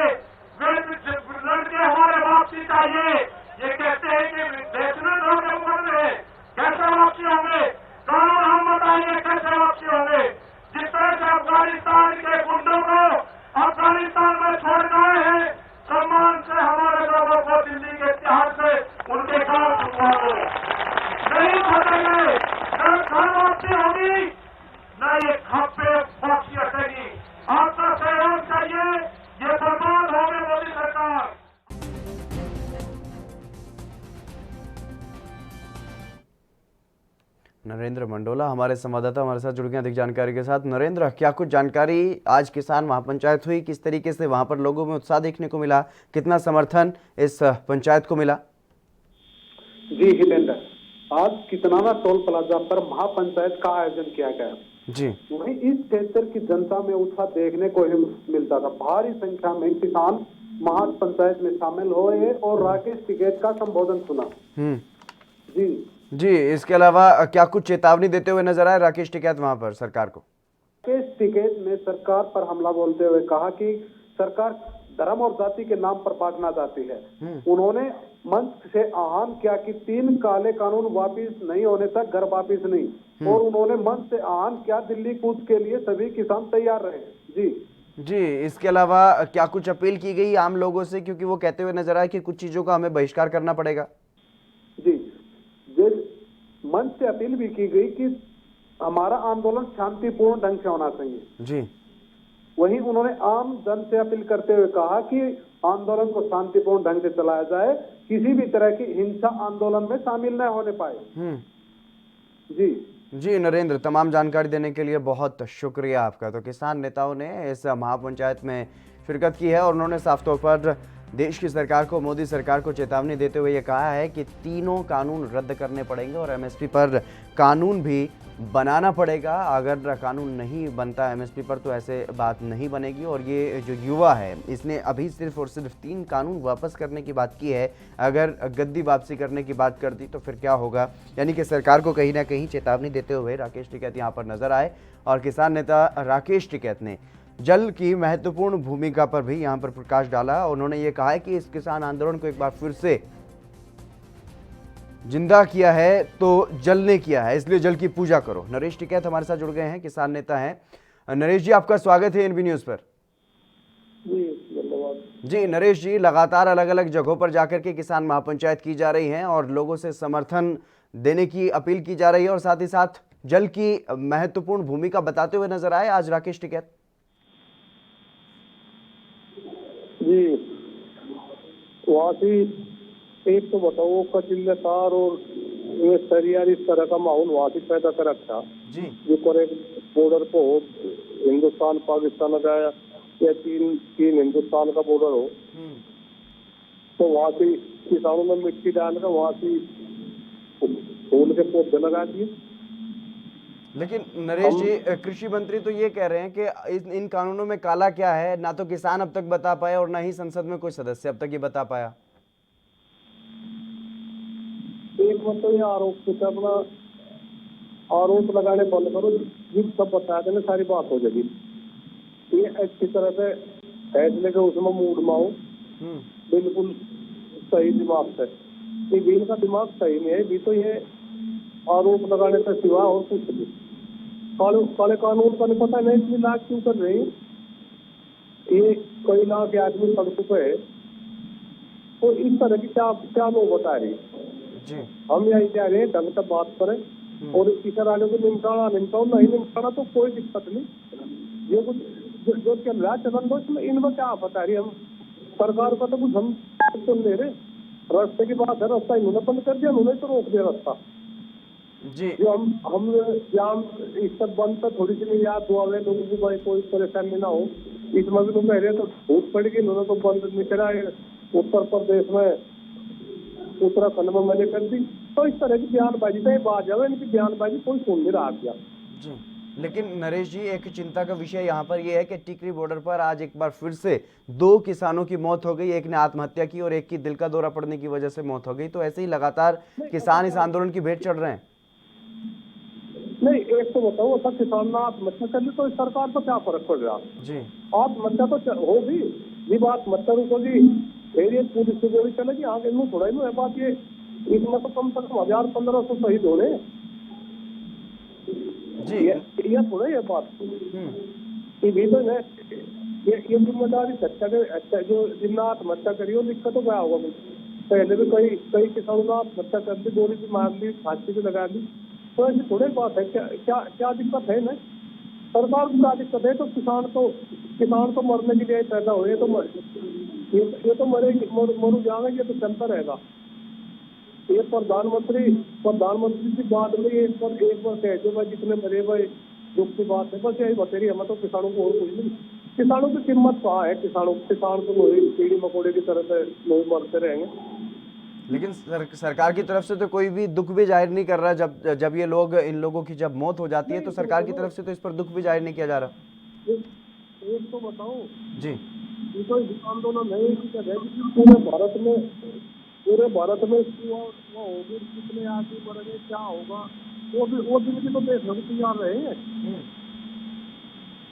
लड़के हमारे वापसी चाहिए, ये कहते हैं कि बेचने धोखे ऊपर में कैसे वापसी होंगे? कानून हम बताएंगे कैसे वापसी होंगे। जिस तरह से अफगानिस्तान के गुंडों को अफगानिस्तान में छोड़ गए हैं, सम्मान से हमारे लोगों को दिल्ली के इतिहास से उनके गांव छुपा दो। नहीं छोड़ेंगे, न घर वापसी होगी, न ये खप्पे वापसी हटेगी। आपका सहयोग चाहिए, ये बर्बाद होगी मोदी सरकार। नरेंद्र मंडोला हमारे संवाददाता हमारे साथ जुड़ गए अधिक जानकारी के साथ। नरेंद्र, क्या कुछ जानकारी, आज किसान महापंचायत हुई, किस तरीके से वहां पर लोगों में उत्साह देखने को मिला, कितना समर्थन इस पंचायत को मिला? जी हितेंद्र, आज कितनाना टोल प्लाजा पर महापंचायत का आयोजन किया गया। जी। वहीं इस क्षेत्र की जनता में उत्साह देखने को ही मिलता था। भारी संख्या में किसान महापंचायत में शामिल हुए और राकेश टिकैत का संबोधन सुना। जी जी, इसके अलावा क्या कुछ चेतावनी देते हुए नजर आए राकेश टिकैत वहां पर सरकार को? राकेश टिकैत ने सरकार पर हमला बोलते हुए कहा कि सरकार धर्म और जाति के नाम पर बांटना चाहती है। उन्होंने मंच से आह्वान किया कि 3 काले कानून वापिस नहीं होने तक घर वापिस नहीं, और उन्होंने मंच से आह्वान किया दिल्ली कूच के लिए सभी किसान तैयार रहे। जी, इसके अलावा क्या कुछ अपील की गई आम लोगों से, क्योंकि वो कहते हुए नजर आए कि कुछ चीजों का हमें बहिष्कार करना पड़ेगा? जी, मंच से अपील भी की गई कि हमारा आंदोलन शांतिपूर्ण ढंग से होना चाहिए। जी। वहीं उन्होंने आम जन से अपील करते हुए कहा कि आंदोलन को शांतिपूर्ण ढंग से चलाया जाए, किसी भी तरह की हिंसा आंदोलन में शामिल न होने पाए। जी नरेंद्र, तमाम जानकारी देने के लिए बहुत शुक्रिया आपका। तो किसान नेताओं ने इस महापंचायत में शिरकत की है और उन्होंने साफ तौर पर देश की सरकार को, मोदी सरकार को चेतावनी देते हुए ये कहा है कि तीनों कानून रद्द करने पड़ेंगे और एमएसपी पर कानून भी बनाना पड़ेगा। अगर कानून नहीं बनता एमएसपी पर तो ऐसे बात नहीं बनेगी। और ये जो युवा है इसने अभी सिर्फ और सिर्फ 3 कानून वापस करने की बात की है। अगर गद्दी वापसी करने की बात कर दी तो फिर क्या होगा? यानी कि सरकार को कहीं ना कहीं चेतावनी देते हुए राकेश टिकैत यहाँ पर नजर आए। और किसान नेता राकेश टिकैत ने जल की महत्वपूर्ण भूमिका पर भी यहाँ पर प्रकाश डाला। उन्होंने ये कहा है कि इस किसान आंदोलन को एक बार फिर से जिंदा किया है तो जल ने किया है, इसलिए जल की पूजा करो। नरेश टिकैत हमारे साथ जुड़ गए हैं, किसान नेता हैं। नरेश जी, आपका स्वागत है एनबी न्यूज पर। जी धन्यवाद। जी नरेश जी, लगातार अलग अलग जगहों पर जाकर के किसान महापंचायत की जा रही है और लोगों से समर्थन देने की अपील की जा रही है और साथ ही साथ जल की महत्वपूर्ण भूमिका बताते हुए नजर आए आज राकेश टिकैत। जी, वहाँ से एक तो बताओ कचिल्लेदार और सरिया इस तरह का माहौल वहाँ से पैदा कर रखा जी, जो पर एक बॉर्डर पे हो, हिंदुस्तान पाकिस्तान का या तीन हिंदुस्तान का बॉर्डर हो, तो वहाँ से किसानों ने मिट्टी डालकर वहाँ से फूल के पौधे लगा दिए। लेकिन नरेश जी, कृषि मंत्री तो ये कह रहे हैं कि इन कानूनों में काला क्या है, ना तो किसान अब तक बता पाए और ना ही संसद में कोई सदस्य अब तक ये बता पाया। एक बार तो ये अपना आरोप लगाने बंद करो, जिस सब बता देना सारी बात हो जाएगी। ये अच्छी तरह से फैसले के उसमें मूड में हो, बिल्कुल सही दिमाग से। ये भी इनका दिमाग सही नहीं है, भी तो ये आरोप लगाने का सिवा और कुछ नहीं। काले कानून का नहीं पता नहीं इतनी लाख क्यों कर रही। ये कई लाख आदमी सड़कों पे है, तो इस तरह की क्या लोग बता रही। हम यही कह रहे हैं ढंग से बात करें और इस वाले को निमटाना नहीं निमटाना तो कोई दिक्कत नहीं। ये कुछ जो चल रहा है चलन दो, इसमें इनमें क्या बता रही। हम सरकार का तो कुछ हम सुन ले रहे। रास्ते की बात है, रास्ता इन्होंने बंद कर दिया, उन्होंने तो रोक दिया रास्ता जी। जो हम जाम इस सब बंद पर थोड़ी सी नहीं याद हुआ है लोगों को, भाई कोई परेशानी ना हो। इसमें भी तो कह रहे तो धूप पड़ गई, उन्होंने तो बंद नहीं करा। उत्तर प्रदेश में, उत्तराखंड में मैंने कर दी। तो इस तरह की बयानबाजी तो बात जाओ, इनकी बयानबाजी कोई सुन नहीं रहा गया जी। लेकिन नरेश जी, एक चिंता का विषय यहाँ पर यह है कि टिकरी बॉर्डर पर आज एक बार फिर से 2 किसानों की मौत हो गई। एक ने आत्महत्या की और एक की दिल का दौरा पड़ने की वजह से मौत हो गई। तो ऐसे ही लगातार किसान इस आंदोलन की भेंट चढ़ रहे हैं। नहीं, एक तो बताओ, सब किसान ने आत्महत्या कर ली तो इस सरकार पर क्या फर्क पड़ रहा जी। आत्महत्या तो होगी, ये बात आत्महत्या रुकोगी, फिर ये पुलिस की गोली चलेगी आगे। इनमें थोड़ा ही है बात। ये इसमें तो कम से कम 1000-1500 शहीद हो रहे जी। ये थोड़ा ही है बात। ये भी तो है, ये जिम्मेदारी सच्चा जो जिन्ना आत्महत्या करी हो, दिक्कत तो क्या होगा। पहले भी कई किसानों ने आत्महत्या कर दी, गोली भी मार ली, फांसी भी लगा दी। तो ऐसी थोड़ी बात है। क्या दिक्कत है ना? सरकार को क्या दिक्कत है? तो किसान तो मरने के लिए पैदा हुए, ये तो मरू जाएंगे, ये तो चलता रहेगा। ये प्रधानमंत्री की बात में एक बार कह दो भाई जितने मरे भाई दुख की बात है, बस यही बतेरी। हमें तो किसानों को और कुछ नहीं। किसानों की कीमत कहाँ है? किसान तो लोही कीड़ी मकोड़े की तरह से लोग मरते रहेंगे। लेकिन सरकार की तरफ से तो कोई भी दुख भी जाहिर नहीं कर रहा। जब ये लोग, इन लोगों की जब मौत हो जाती है तो सरकार की तरफ से तो इस पर दुख भी जाहिर नहीं किया जा रहा। एक तो बताओ जी, ये तो आंदोलन है कि पूरे भारत में इसकी वो होगी, कितने आगे बढ़ गए, क्या होगा, वो दिन की तो देखने को तैयार रहे हैं।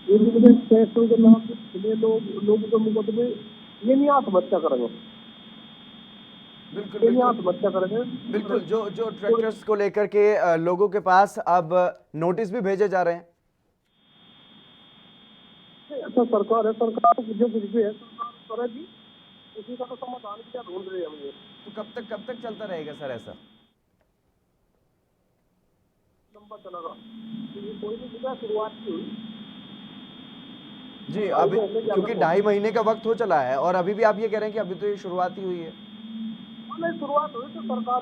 के नाम पे लोगों के मुकदमे ये नहीं आत्महत्या करेंगे, बिल्कुल आत्महत्या करेंगे। बिल्कुल। जो ट्रैक्टर्स को लेकर के लोगों के पास अब नोटिस भी भेजे जा रहे हैं। अच्छा, सरकार है, सरकार जो कुछ भी है सरकार करेगी, उसी का तो समाधान क्या ढूंढ रहे हैं हम ये। तो कब तक चलता रहेगा सर ऐसा? लंबा चलेगा, कोई भी जगह शुरुआत की हुई जी, अभी क्योंकि 2.5 महीने का वक्त हो चला है और अभी भी आप ये कह रहे हैं कि अभी तो ये शुरुआत ही हुई है। नहीं, शुरुआत हुई तो सरकार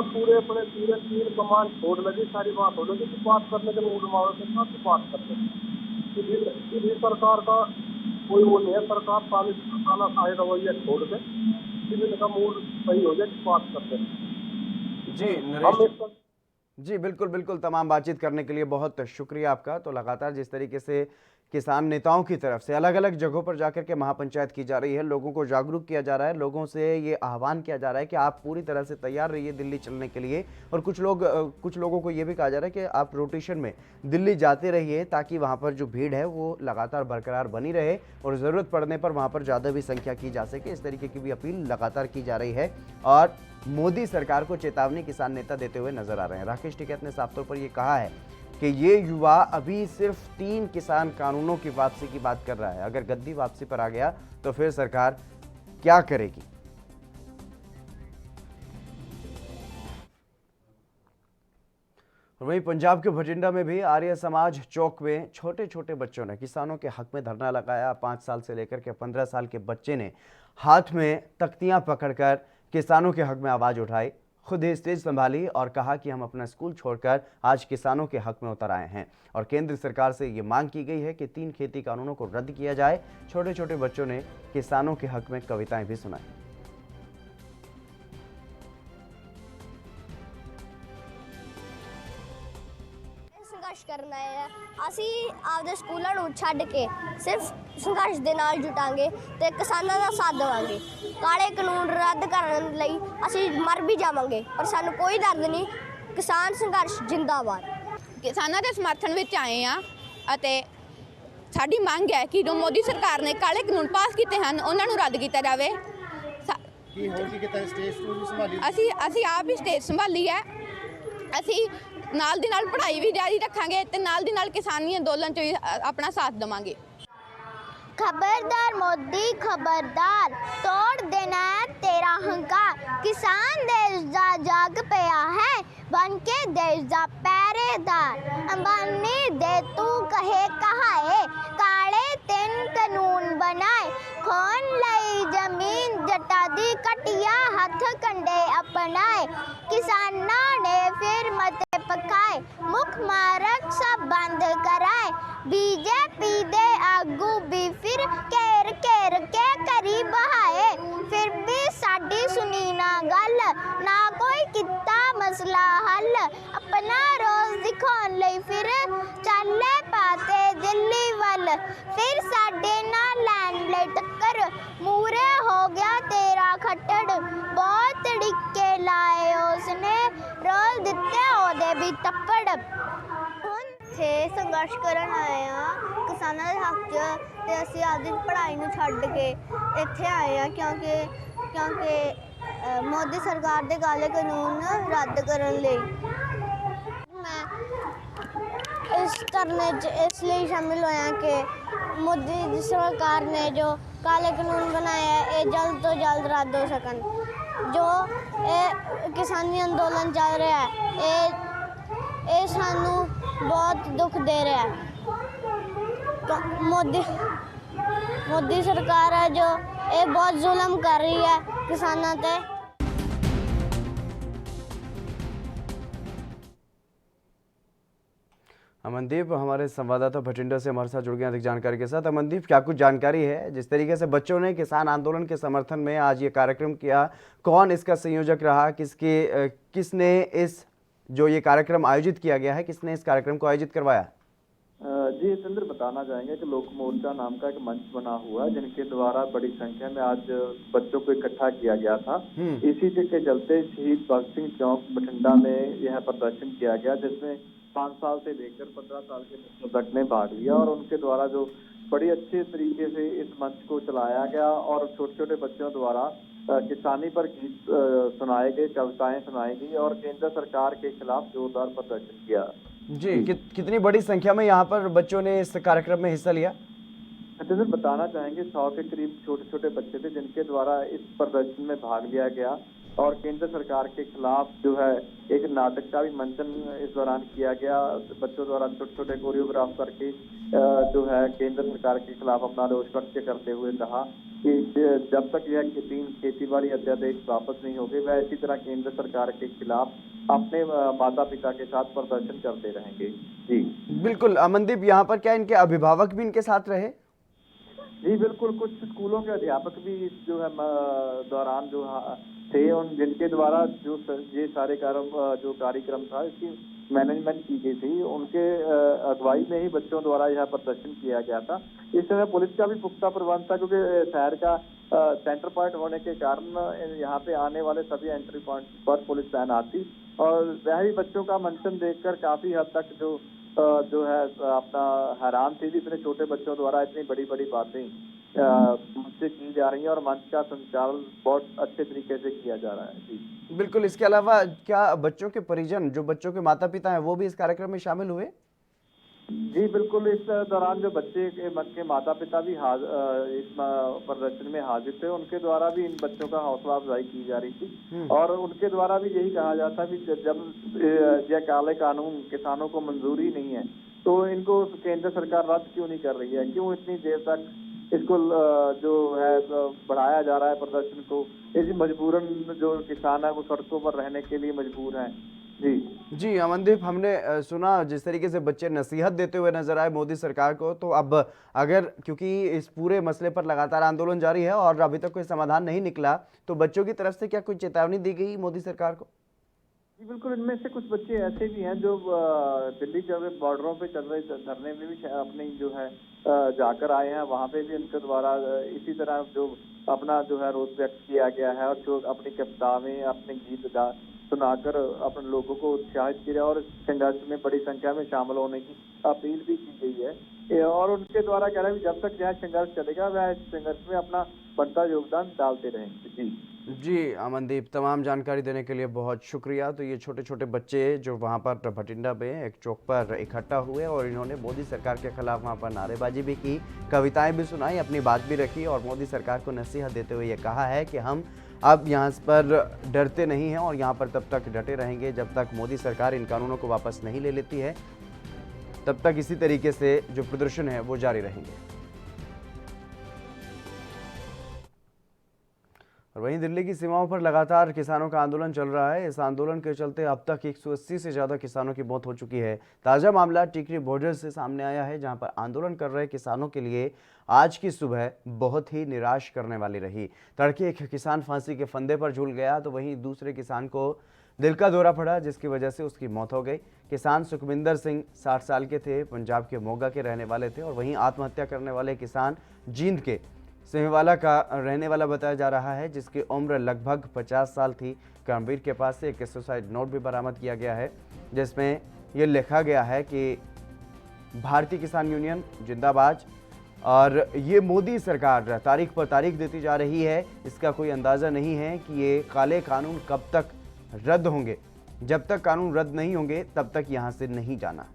पूरे अपने तीन कमान छोड़ लगी, सारी बात हो लगी, तो बात करने के मूड में बात करते हैं। सरकार का कोई वो नहीं है, सरकार साला साइड रवैया छोड़ के किसी का मूड सही हो जाए बात करते हैं। जी नरेश जी, बिल्कुल। तमाम बातचीत करने के लिए बहुत शुक्रिया आपका। तो लगातार जिस तरीके से किसान नेताओं की तरफ से अलग अलग जगहों पर जाकर के महापंचायत की जा रही है, लोगों को जागरूक किया जा रहा है, लोगों से ये आह्वान किया जा रहा है कि आप पूरी तरह से तैयार रहिए दिल्ली चलने के लिए। और कुछ लोगों को ये भी कहा जा रहा है कि आप रोटेशन में दिल्ली जाते रहिए ताकि वहाँ पर जो भीड़ है वो लगातार बरकरार बनी रहे और ज़रूरत पड़ने पर वहाँ पर ज़्यादा भी संख्या की जा सके। इस तरीके की भी अपील लगातार की जा रही है और मोदी सरकार को चेतावनी किसान नेता देते हुए नजर आ रहे हैं। राकेश टिकैत ने साफ तौर पर यह कहा है कि ये युवा अभी सिर्फ 3 किसान कानूनों की वापसी की बात कर रहा है। अगर गद्दी वापसी पर आ गया तो फिर सरकार क्या करेगी? वहीं पंजाब के भटिंडा में भी आर्य समाज चौक में छोटे छोटे बच्चों ने किसानों के हक में धरना लगाया। 5 साल से लेकर के 15 साल के बच्चे ने हाथ में तख्तियां पकड़कर किसानों के हक में आवाज उठाई, खुद ही स्टेज संभाली और कहा कि हम अपना स्कूल छोड़कर आज किसानों के हक में उतर आए हैं और केंद्र सरकार से ये मांग की गई है कि 3 खेती कानूनों को रद्द किया जाए। छोटे छोटे बच्चों ने किसानों के हक में कविताएं भी सुनाई। संघर्ष करना है, ਅਸੀਂ ਆਪਦੇ ਸਕੂਲਾਂ ਨੂੰ ਛੱਡ ਕੇ ਸਿਰਫ ਸੰਘਰਸ਼ ਦੇ ਨਾਲ ਜੁਟਾਂਗੇ ਤੇ ਕਿਸਾਨਾਂ ਦਾ ਸਾਥ ਦੇਵਾਂਗੇ। ਕਾਲੇ ਕਾਨੂੰਨ ਰੱਦ ਕਰਨ ਲਈ ਅਸੀਂ ਮਰ ਵੀ ਜਾਵਾਂਗੇ ਪਰ ਸਾਨੂੰ ਕੋਈ ਦਰਦ ਨਹੀਂ। ਕਿਸਾਨ ਸੰਘਰਸ਼ ਜਿੰਦਾਬਾਦ। ਕਿਸਾਨਾਂ ਦੇ ਸਮਰਥਨ ਵਿੱਚ ਆਏ ਆ ਅਤੇ ਸਾਡੀ ਮੰਗ ਹੈ ਕਿ ਜੋ ਮੋਦੀ ਸਰਕਾਰ ਨੇ ਕਾਲੇ ਕਾਨੂੰਨ ਪਾਸ ਕੀਤੇ ਹਨ ਉਹਨਾਂ ਨੂੰ ਰੱਦ ਕੀਤਾ ਜਾਵੇ। ਕੀ ਹੋਰ ਕੀ ਕੀਤਾ ਸਟੇਜ ਨੂੰ ਸੰਭਾਲੀ? ਅਸੀਂ ਆਪ ਹੀ ਸਟੇਜ ਸੰਭਾਲੀ ਹੈ। ਅਸੀਂ ਨਾਲ ਦੀ ਨਾਲ ਪੜ੍ਹਾਈ ਵੀ ਜਾਰੀ ਰੱਖਾਂਗੇ ਤੇ ਨਾਲ ਦੀ ਨਾਲ ਕਿਸਾਨੀ ਅੰਦੋਲਨ 'ਚ ਵੀ ਆਪਣਾ ਸਾਥ ਦੇਵਾਂਗੇ। खबरदार मोदी खबरदार, तोड़ देना है तेरा हंकार। किसान देश दा जाग पिया है बन के देश दा पहरेदार। अंबानी दे तू कहे कहा है काले 3 कानून बनाए। खोन लई जमीन जटा दी कटिया हथ कंडे अपनाए। किसानों ने फिर मते पकाए मुख मारक सब बंद कराए। बीजेपी दे आगू भी फिर घेर घेर के करी बहाए। फिर भी साडी सुनी ना गल ना कोई किता मसला हल। अपना रोज दिखाने लई फिर चाले पाते दिल्ली वल। फिर साडे नाल लैंड लई टक्कर मूरे हो गया तेरा खट्टड़। बहुत तड़िके लाए उसने रोल दिते ओदे भी तप्पड़। थे संघर्ष ਕਰਨ ਆਏ ਆ ਕਿਸਾਨਾਂ ਦੇ ਹੱਕ 'ਚ ਤੇ ਅਸੀਂ ਆਪਦੀ ਪੜ੍ਹਾਈ ਨੂੰ ਛੱਡ ਕੇ ਇੱਥੇ ਆਏ ਆ ਕਿਉਂਕਿ ਮੋਦੀ ਸਰਕਾਰ ਦੇ ਕਾਲੇ ਕਾਨੂੰਨ ਰੱਦ ਕਰਨ ਲਈ। ਮੈਂ ਇਸ ਧਰਨੇ 'ਚ ਇਸ ਲਈ ਸ਼ਾਮਿਲ ਹੋਇਆ ਕਿ ਮੋਦੀ ਦੀ ਸਰਕਾਰ ਨੇ ਜੋ ਕਾਲੇ ਕਾਨੂੰਨ ਬਣਾਏ ਹੈ ਇਹ ਜਲਦ ਤੋਂ ਜਲਦ ਰੱਦ ਹੋ ਸਕਣ। ਜੋ ਇਹ ਕਿਸਾਨੀ ਅੰਦੋਲਨ ਚੱਲ ਰਿਹਾ ਹੈ ਇਹ ਸਾਨੂੰ बहुत दुख दे रहा है। तो मोदी सरकार है जो ये बहुत जुल्म कर रही है किसानों पे। अमनदीप हमारे संवाददाता भटिंडा से हमारे साथ जुड़ गए अधिक जानकारी के साथ। अमनदीप, क्या कुछ जानकारी है? जिस तरीके से बच्चों ने किसान आंदोलन के समर्थन में आज ये कार्यक्रम किया, कौन इसका संयोजक रहा, किसने इस जो ये कार्यक्रम आयोजित किया गया है, किसने इस कार्यक्रम को आयोजित करवाया? जी हितेंद्र, बताना चाहेंगे कि लोक मोर्चा नाम का एक मंच बना हुआ है जिनके द्वारा बड़ी संख्या में आज बच्चों को इकट्ठा किया गया था। इसी के चलते शहीद भगत सिंह चौक बठिंडा में यह प्रदर्शन किया गया, जिसमें 5 साल से लेकर 15 साल के बच्चों तक ने भाग लिया और उनके द्वारा जो बड़ी अच्छे तरीके से इस मंच को चलाया गया और छोटे छोटे बच्चों द्वारा किसानी पर गीत सुनाए गए, कविताएं सुनाई गई और केंद्र सरकार के खिलाफ जोरदार प्रदर्शन किया। जी, कितनी बड़ी संख्या में यहाँ पर बच्चों ने इस कार्यक्रम में हिस्सा लिया? सर, बताना चाहेंगे 100 के करीब छोटे छोटे बच्चे थे जिनके द्वारा इस प्रदर्शन में भाग लिया गया और केंद्र सरकार के खिलाफ जो है एक नाटक का भी मंचन इस दौरान किया गया। बच्चों द्वारा छोटे छोटे कोरियोग्राफ करके जो है केंद्र सरकार के खिलाफ अपना रोष व्यक्त करते हुए कहा कि जब तक यह 3 खेती-बाड़ी अध्यादेश वापस नहीं होंगे वह इसी तरह केंद्र सरकार के खिलाफ अपने माता पिता के साथ प्रदर्शन करते रहेंगे। जी बिल्कुल। अमनदीप, यहाँ पर क्या इनके अभिभावक भी इनके साथ रहे? जी बिल्कुल, कुछ स्कूलों के अध्यापक भी जो है दौरान जो थे उन जिनके द्वारा जो ये सारे कार्यक्रम था इसकी मैनेजमेंट की गई थी, उनके अगुवाई में ही बच्चों द्वारा यह प्रदर्शन किया गया था। इस समय पुलिस का भी पुख्ता प्रबंध था क्योंकि शहर का सेंटर पॉइंट होने के कारण यहाँ पे आने वाले सभी एंट्री पॉइंट पर पुलिस तैनात थी और वह भी बच्चों का मंचन देखकर काफी हद तक जो है अपना हैरान थी, इतने छोटे बच्चों द्वारा इतनी बड़ी बड़ी बातें मुझसे की जा रही हैं और मंच का संचालन बहुत अच्छे तरीके से किया जा रहा है। जी बिल्कुल। इसके अलावा क्या बच्चों के परिजन, जो बच्चों के माता पिता हैं, वो भी इस कार्यक्रम में शामिल हुए? जी बिल्कुल, इस दौरान जो बच्चे के माता पिता भी इस प्रदर्शन में हाजिर थे, उनके द्वारा भी इन बच्चों का हौसला अफजाई की जा रही थी और उनके द्वारा भी यही कहा जाता कि जब यह काले कानून किसानों को मंजूरी नहीं है तो इनको केंद्र सरकार रद्द क्यों नहीं कर रही है, क्यों इतनी देर तक इसको जो है बढ़ाया जा रहा है प्रदर्शन को। इसी मजबूरन जो किसान है वो सड़कों पर रहने के लिए मजबूर हैं। जी अमनदीप, हमने सुना जिस तरीके से बच्चे नसीहत देते हुए नजर आए मोदी सरकार को, तो अब अगर क्योंकि इस पूरे मसले पर लगातार आंदोलन जारी है और अभी तक कोई समाधान नहीं निकला, तो बच्चों की तरफ से क्या कोई चेतावनी दी गई मोदी सरकार को? जी बिल्कुल, इनमें से कुछ बच्चे ऐसे भी हैं जो दिल्ली के बॉर्डरों पे चल रहे धरने में भी अपनी जो है जाकर आए हैं, वहाँ पे भी उनके द्वारा इसी तरह जो अपना जो है रोष व्यक्त किया गया है और जो अपनी कविताएं अपने गीत सुनाकर अपने लोगों को उत्साहित किया और संघर्ष में बड़ी संख्या में शामिल होने की अपील भी की गई है और उनके द्वारा कह रहे हैं जब तक यह संघर्ष चलेगा वह इस संघर्ष में अपना बढ़ता योगदान डालते रहेंगे। जी अमनदीप, तमाम जानकारी देने के लिए बहुत शुक्रिया। तो ये छोटे छोटे बच्चे जो वहाँ पर भटिंडा में एक चौक पर इकट्ठा हुए और इन्होंने मोदी सरकार के खिलाफ वहाँ पर नारेबाजी भी की, कविताएं भी सुनाई, अपनी बात भी रखी और मोदी सरकार को नसीहत देते हुए ये कहा है कि हम अब यहाँ पर डरते नहीं हैं और यहाँ पर तब तक डटे रहेंगे जब तक मोदी सरकार इन कानूनों को वापस नहीं ले लेती है, तब तक इसी तरीके से जो प्रदर्शन है वो जारी रहेंगे। और वहीं दिल्ली की सीमाओं पर लगातार किसानों का आंदोलन चल रहा है। इस आंदोलन के चलते अब तक 180 से ज़्यादा किसानों की मौत हो चुकी है। ताज़ा मामला टिकरी बॉर्डर से सामने आया है, जहां पर आंदोलन कर रहे किसानों के लिए आज की सुबह बहुत ही निराश करने वाली रही। तड़के एक किसान फांसी के फंदे पर झूल गया तो वहीं दूसरे किसान को दिल का दौरा पड़ा, जिसकी वजह से उसकी मौत हो गई। किसान सुखविंदर सिंह 60 साल के थे, पंजाब के मोगा के रहने वाले थे और वहीं आत्महत्या करने वाले किसान जींद के सिंहवाला का रहने वाला बताया जा रहा है, जिसकी उम्र लगभग 50 साल थी। कर्मवीर के पास से एक सुसाइड नोट भी बरामद किया गया है, जिसमें यह लिखा गया है कि भारतीय किसान यूनियन जिंदाबाद। और ये मोदी सरकार तारीख पर तारीख देती जा रही है, इसका कोई अंदाज़ा नहीं है कि ये काले कानून कब तक रद्द होंगे। जब तक कानून रद्द नहीं होंगे तब तक यहाँ से नहीं जाना।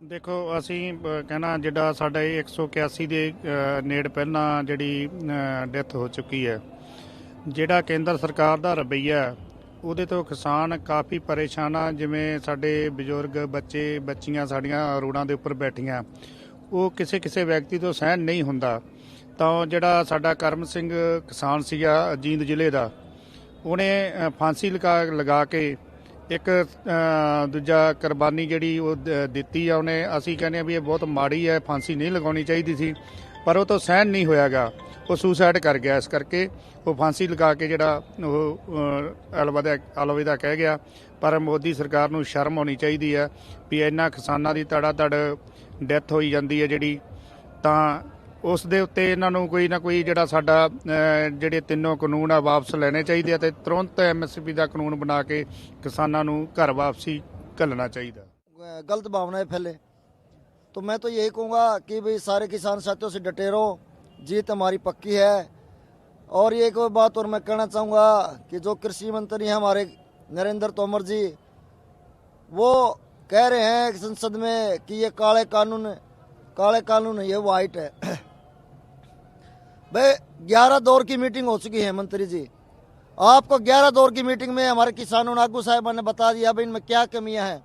देखो ਅਸੀਂ कहना ਜਿਹੜਾ ਸਾਡਾ 181 ਦੇ ਨੇੜ ਪਹਿਲਾਂ ਜਿਹੜੀ ਡੈਥ ਹੋ ਚੁੱਕੀ ਹੈ, ਜਿਹੜਾ ਕੇਂਦਰ ਸਰਕਾਰ ਦਾ ਰਵੱਈਆ ਉਹਦੇ ਤੋਂ ਕਿਸਾਨ ਕਾਫੀ ਪਰੇਸ਼ਾਨ ਆ। ਜਿਵੇਂ ਸਾਡੇ ਬਜ਼ੁਰਗ ਬੱਚੇ ਬੱਚੀਆਂ ਸਾਡੀਆਂ ਰੋਡਾਂ ਦੇ ਉੱਪਰ ਬੈਠੀਆਂ, ਉਹ ਕਿਸੇ ਕਿਸੇ ਵਿਅਕਤੀ ਤੋਂ ਸਹਿਣ ਨਹੀਂ ਹੁੰਦਾ। ਤਾਂ ਜਿਹੜਾ ਸਾਡਾ ਕਰਮ ਸਿੰਘ ਕਿਸਾਨ ਸੀਗਾ ਜੀਂਦ ਜ਼ਿਲ੍ਹੇ ਦਾ, ਉਹਨੇ ਫਾਂਸੀ ਲਗਾ ਕੇ ਇੱਕ ਦੂਜਾ ਕੁਰਬਾਨੀ ਜਿਹੜੀ ਉਹ ਦਿੱਤੀ ਆ ਉਹਨੇ, ਅਸੀਂ ਕਹਿੰਦੇ ਆ ਵੀ ਇਹ ਬਹੁਤ ਮਾੜੀ ਹੈ, ਫਾਂਸੀ ਨਹੀਂ ਲਗਾਉਣੀ ਚਾਹੀਦੀ ਸੀ, ਪਰ ਉਹ ਤੋਂ ਸਹਿਣ ਨਹੀਂ ਹੋਇਆਗਾ, ਉਹ ਸੁਸਾਈਡ ਕਰ ਗਿਆ। ਇਸ ਕਰਕੇ ਉਹ ਫਾਂਸੀ ਲਗਾ ਕੇ ਜਿਹੜਾ ਉਹ ਅਲਵਿਦਾ ਕਹਿ ਗਿਆ। ਪਰ ਮੋਦੀ ਸਰਕਾਰ ਨੂੰ ਸ਼ਰਮ ਆਉਣੀ ਚਾਹੀਦੀ ਹੈ ਵੀ ਇਹਨਾਂ ਕਿਸਾਨਾਂ ਦੀ ਧੜ ਡੈਥ ਹੋਈ ਜਾਂਦੀ ਹੈ ਜਿਹੜੀ, ਤਾਂ ਉਸ ਦੇ ਉੱਤੇ ਇਹਨਾਂ ਨੂੰ ਕੋਈ ਨਾ ਕੋਈ ਜਿਹੜਾ ਸਾਡਾ ਜਿਹੜੇ ਤਿੰਨੋਂ ਕਾਨੂੰਨ ਆ ਵਾਪਸ ਲੈਣੇ ਚਾਹੀਦੇ ਆ ਤੇ ਤੁਰੰਤ MSP ਦਾ ਕਾਨੂੰਨ ਬਣਾ ਕੇ किसानों ਨੂੰ घर वापसी घल्लना चाहिए। गलत भावनाएं फैले तो मैं तो यही कहूँगा कि भाई सारे किसान साथियों से डटे रहो, जीत हमारी पक्की है। और ये कोई बात और मैं कहना चाहूँगा कि जो कृषि मंत्री हैं हमारे नरेंद्र तोमर जी, वो कह रहे हैं संसद में कि ये काले कानून ये वाइट है। भाई 11 दौर की मीटिंग हो चुकी है मंत्री जी, आपको 11 दौर की मीटिंग में हमारे किसानों ने आगू साहिबा ने बता दिया भाई इनमें क्या कमियां हैं।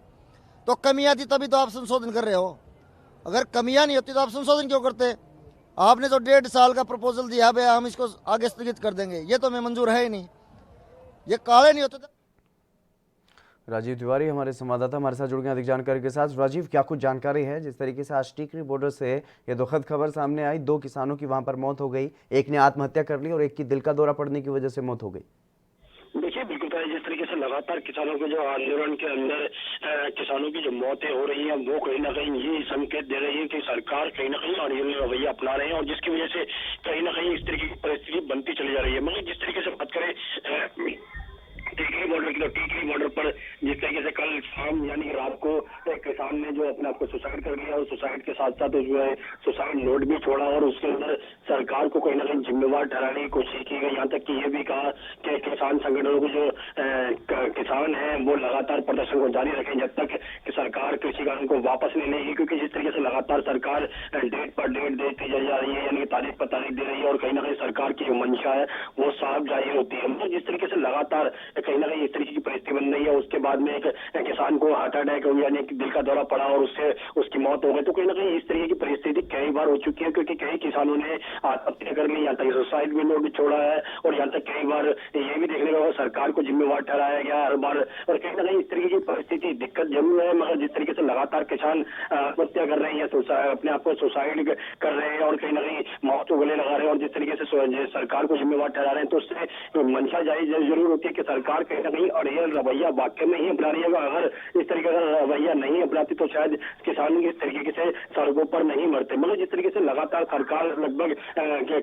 तो कमियां थी तभी तो आप संशोधन कर रहे हो, अगर कमियां नहीं होती तो आप संशोधन क्यों करते? आपने तो 1.5 साल का प्रपोजल दिया भाई हम इसको आगे स्थगित कर देंगे, ये तो मैं मंजूर है ही नहीं, ये काले नहीं होते। राजीव तिवारी हमारे संवाददाता हमारे साथ जुड़ गए अधिक जानकारी के साथ। राजीव, क्या कुछ जानकारी है? जिस तरीके से आज टिकरी बॉर्डर से ये दुखद खबर सामने आई, 2 किसानों की वहां पर मौत हो गई, एक ने आत्महत्या कर ली और एक की दिल का दौरा पड़ने की वजह से मौत हो गई। देखिए बिल्कुल जिस तरीके से लगातार किसानों के जो आंदोलन के अंदर किसानों की जो मौतें हो रही हैं वो कहीं ना कहीं ये संकेत दे रही है कि सरकार कहीं ना कहीं अड़ियल रवैया अपना रहे हैं और जिसकी वजह से कहीं ना कहीं इस तरीके की परिस्थिति बनती चली जा रही है। मगर जिस तरीके से बात करें टिकरी बॉर्डर की, तो टिकरी बॉर्डर पर जिस तरीके से कल शाम यानी रात को एक किसान ने जो अपने आप को सुसाइड कर लिया और सुसाइड के साथ साथ जो है सुसाइड नोट भी छोड़ा और उसके अंदर सरकार को कहीं ना कहीं जिम्मेवार ठहराने की कोशिश की गई। यहाँ तक कि ये भी कहा कि किसान संगठनों के जो किसान हैं वो लगातार प्रदर्शन को जारी रखें जब तक कि सरकार कृषि कानून को वापस नहीं लेगी, क्योंकि जिस तरीके से लगातार सरकार डेट पर डेट देती जा रही है यानी तारीख पर तारीख दे रही है और कहीं ना कहीं सरकार की जो मंशा है वो साफ जाहिर होती है। मतलब जिस तरीके से लगातार कहीं ना कहीं इस तरीके की परिस्थिति बन रही है, उसके बाद में एक किसान को हार्ट अटैक यानी दिल का दौरा पड़ा और उससे उसकी मौत हो गई। तो कहीं ना कहीं इस तरीके की परिस्थिति कई बार हो चुकी है, क्योंकि कई किसानों ने आत्महत्या कर ली, यहाँ तक सुसाइड भी नोट भी छोड़ा है और यहाँ तक कई बार ये भी देखने को सरकार को जिम्मेवार ठहराया गया हर बार। और कहीं ना कहीं इस तरीके की परिस्थिति दिक्कत जरूर है, मगर जिस तरीके से लगातार किसान आत्महत्या कर रहे हैं, अपने आप को सुसाइड कर रहे हैं और कहीं ना कहीं मौत को गले लगा रहे हैं और जिस तरीके से सरकार को जिम्मेवार ठहरा रहे हैं, तो उससे मंशा जारी जरूर होती है कि सरकार कहीं ना कहीं अड़ियल रवैया वाकई में ही अपना रही है। अगर इस तरीके का रवैया नहीं अपनाती तो शायद किसान इस तरीके से सड़कों पर नहीं मरते। मतलब जिस तरीके से लगातार सरकार लगभग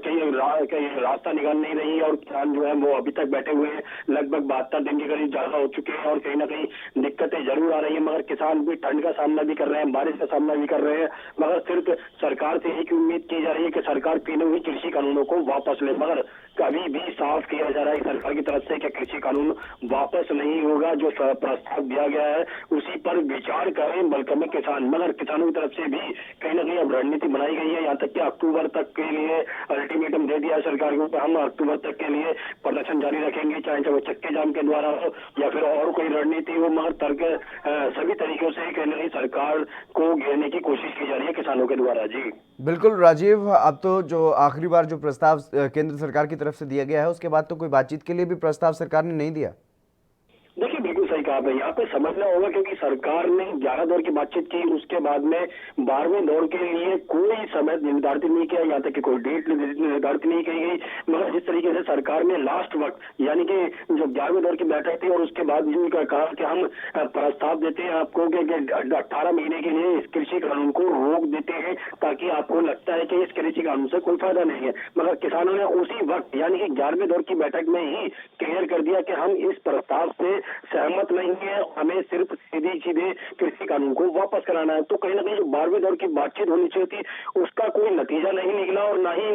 कहीं रास्ता निकाल नहीं रही है और किसान जो है वो अभी तक बैठे हुए हैं, लगभग 72 दिन के करीब ज्यादा हो चुके हैं और कहीं ना कहीं दिक्कतें जरूर आ रही है। मगर किसान भी ठंड का सामना भी कर रहे हैं, बारिश का सामना भी कर रहे हैं, मगर सिर्फ सरकार से एक उम्मीद की जा रही है कि सरकार तीनों ही कृषि कानूनों को वापस ले। मगर कभी भी साफ किया जा रहा है सरकार की तरफ से कि कृषि कानून वापस नहीं होगा, जो प्रस्ताव दिया गया है उसी पर विचार करें बल्कि में किसान। मगर किसानों की तरफ से भी कहीं ना कहीं अब रणनीति बनाई गई है, यहाँ तक कि अक्टूबर तक के लिए अल्टीमेटम दे दिया है सरकार को, हम अक्टूबर तक के लिए प्रदर्शन जारी रखेंगे, चाहे वो चक्के जाम के द्वारा हो या फिर और कोई रणनीति हो। मगर तर्क सभी तरीकों से कहीं ना कहीं सरकार को घेरने की कोशिश की जा रही है किसानों के द्वारा। जी बिल्कुल राजीव, अब तो जो आखिरी बार जो प्रस्ताव केंद्र सरकार की तरफ से दिया गया है उसके बाद तो कोई बातचीत के लिए भी प्रस्ताव सरकार ने नहीं दिया। देखिए बिल्कुल सही कहा आपने, यहाँ पे समझना होगा क्योंकि सरकार ने 11 दौर की बातचीत की, उसके बाद में 12वें दौर के लिए कोई समय निर्धारित नहीं किया, यहाँ तक कि कोई डेट निर्धारित नहीं की गई। मगर जिस तरीके से सरकार ने लास्ट वक्त यानी कि जो 11वें दौर की बैठक थी और उसके बाद कहा कि हम प्रस्ताव देते हैं आपको कि 18 महीने के लिए इस कृषि कानून को रोक देते हैं ताकि आपको लगता है कि इस कृषि कानून से कोई फायदा नहीं है। मगर किसानों ने उसी वक्त यानी कि 11वें दौर की बैठक में ही क्लियर कर दिया कि हम इस प्रस्ताव से सहमत नहीं है, हमें सिर्फ सीधे कृषि कानून को वापस कराना है। तो कहीं ना कहीं जो 12वें दौर की बातचीत होनी चाहिए थी उसका कोई नतीजा नहीं निकला और ना ही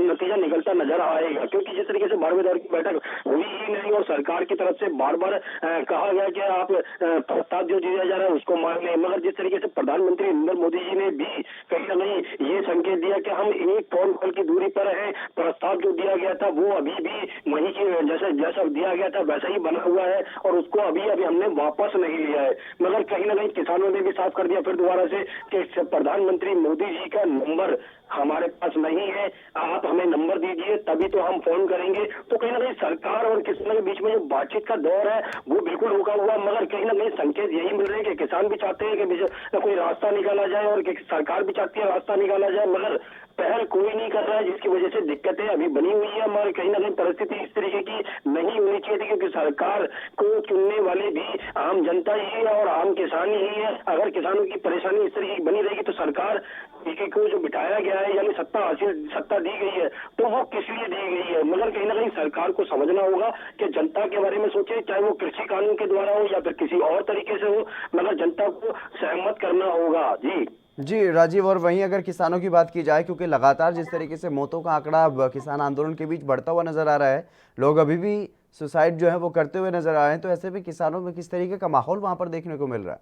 नतीजा निकलता नजर आएगा, क्योंकि जिस तरीके से 12वें दौर की बैठक हुई ही नहीं और सरकार की तरफ से बार बार कहा गया कि आप प्रस्ताव जो दिया जा रहा है उसको मान लें। मगर जिस तरीके से प्रधानमंत्री नरेंद्र मोदी जी ने भी कहीं ना कहीं ये संकेत दिया कि हम एक फोन कॉल की दूरी पर है, प्रस्ताव जो दिया गया था वो अभी भी वही जैसा दिया गया था वैसा ही बना हुआ है और उसको अभी अभी हमने वापस नहीं लिया है। मगर कहीं ना कहीं किसानों ने भी साफ कर दिया फिर दोबारा से कि प्रधानमंत्री मोदी जी का नंबर हमारे पास नहीं है, आप हमें नंबर दीजिए तभी तो हम फोन करेंगे। तो कहीं ना कहीं सरकार और किसानों के बीच में जो बातचीत का दौर है वो बिल्कुल रुका हुआ, मगर कहीं ना कहीं संकेत यही मिल रहे हैं कि किसान भी चाहते हैं कि कोई रास्ता निकाला जाए और सरकार भी चाहती है रास्ता निकाला जाए, मगर पहल कोई नहीं कर रहा है, जिसकी वजह से दिक्कतें अभी बनी हुई है। मगर कहीं ना कहीं परिस्थिति इस तरीके की नहीं होनी चाहिए थी, क्योंकि सरकार को चुनने वाले भी आम जनता ही है और आम किसान ही है। अगर किसानों की परेशानी इस तरीके की बनी रहेगी तो सरकार को जो बिठाया गया है यानी सत्ता दी गई है तो वो किस लिए दी गई है। मगर कहीं ना कहीं सरकार को समझना होगा कि जनता के बारे में सोचे, चाहे वो कृषि कानून के द्वारा हो या फिर किसी और तरीके से हो, मगर जनता को सहमत करना होगा। जी राजीव, और वहीं अगर किसानों की बात की जाए, क्योंकि लगातार जिस तरीके से मौतों का आंकड़ा किसान आंदोलन के बीच बढ़ता हुआ नजर आ रहा है, लोग अभी भी सुसाइड जो है वो करते हुए नजर आ रहे हैं, तो ऐसे में किसानों में किस तरीके का माहौल वहां पर देखने को मिल रहा है?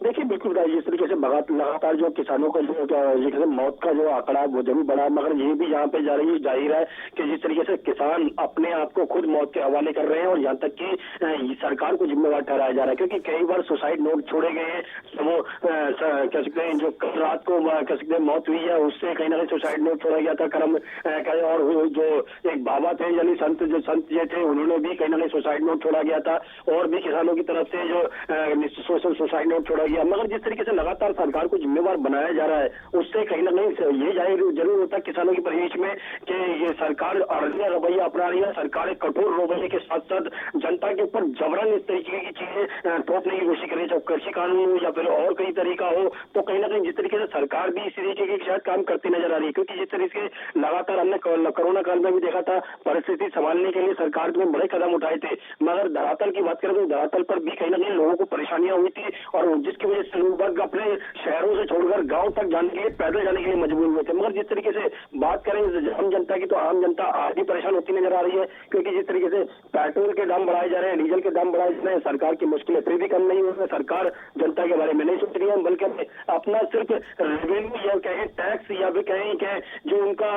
देखिए बिल्कुल जिस तरीके से लगातार जो किसानों का जो मौत का जो आंकड़ा वो जरूर बढ़ा, मगर ये भी यहाँ पे जाहिर है कि जिस तरीके से किसान अपने आप को खुद मौत के हवाले कर रहे हैं और यहाँ तक कि सरकार को जिम्मेवार ठहराया जा रहा है, क्योंकि कई बार सुसाइड नोट छोड़े गए हैं। वो कह सकते हैं जो कल रात को कह सकते हैं मौत हुई है उससे कहीं ना कहीं सुसाइड नोट छोड़ा गया था करम, और जो एक बाबा थे यानी संत जो थे उन्होंने भी कहीं ना कहीं सुसाइड नोट छोड़ा गया था, और भी किसानों की तरफ से जो सुसाइड नोट छोड़ा गया। मगर जिस तरीके से लगातार सरकार को जिम्मेवार बनाया जा रहा है उससे कहीं ना कहीं ये जाहिर जरूर होता है किसानों की परिवेश में कि ये सरकार अड़िया रवैया अपना रही है। सरकार एक कठोर रवैये के साथ साथ जनता के ऊपर जबरन इस तरीके की चीजें थोपने की कोशिश कर रही है, चाहे कृषि कानून हो या फिर और कई तरीका हो। तो कहीं ना कहीं जिस तरीके से सरकार भी इस तरीके के शायद काम करती नजर आ रही है, क्योंकि जिस तरीके से लगातार हमने कोरोना काल में भी देखा था परिस्थिति संभालने के लिए सरकार ने बड़े कदम उठाए थे, मगर धरातल की बात करें तो धरातल पर भी कहीं ना कहीं लोगों को परेशानियां हुई थी और जिसकी वजह से लोग अपने शहरों से छोड़कर गांव तक जाने के लिए पैदल जाने के लिए मजबूर हुए थे। मगर जिस तरीके से बात करें आम जनता की तो आम जनता आज भी परेशान होती नजर आ रही है, क्योंकि जिस तरीके से पेट्रोल के दाम बढ़ाए जा रहे हैं, डीजल के दाम बढ़ाए जा रहे हैं, सरकार की मुश्किलें फिर भी कम नहीं हो रही। सरकार जनता के बारे में नहीं सोच रही है, बल्कि अपना सिर्फ रेवेन्यू या कहें टैक्स या फिर कहें कि जो उनका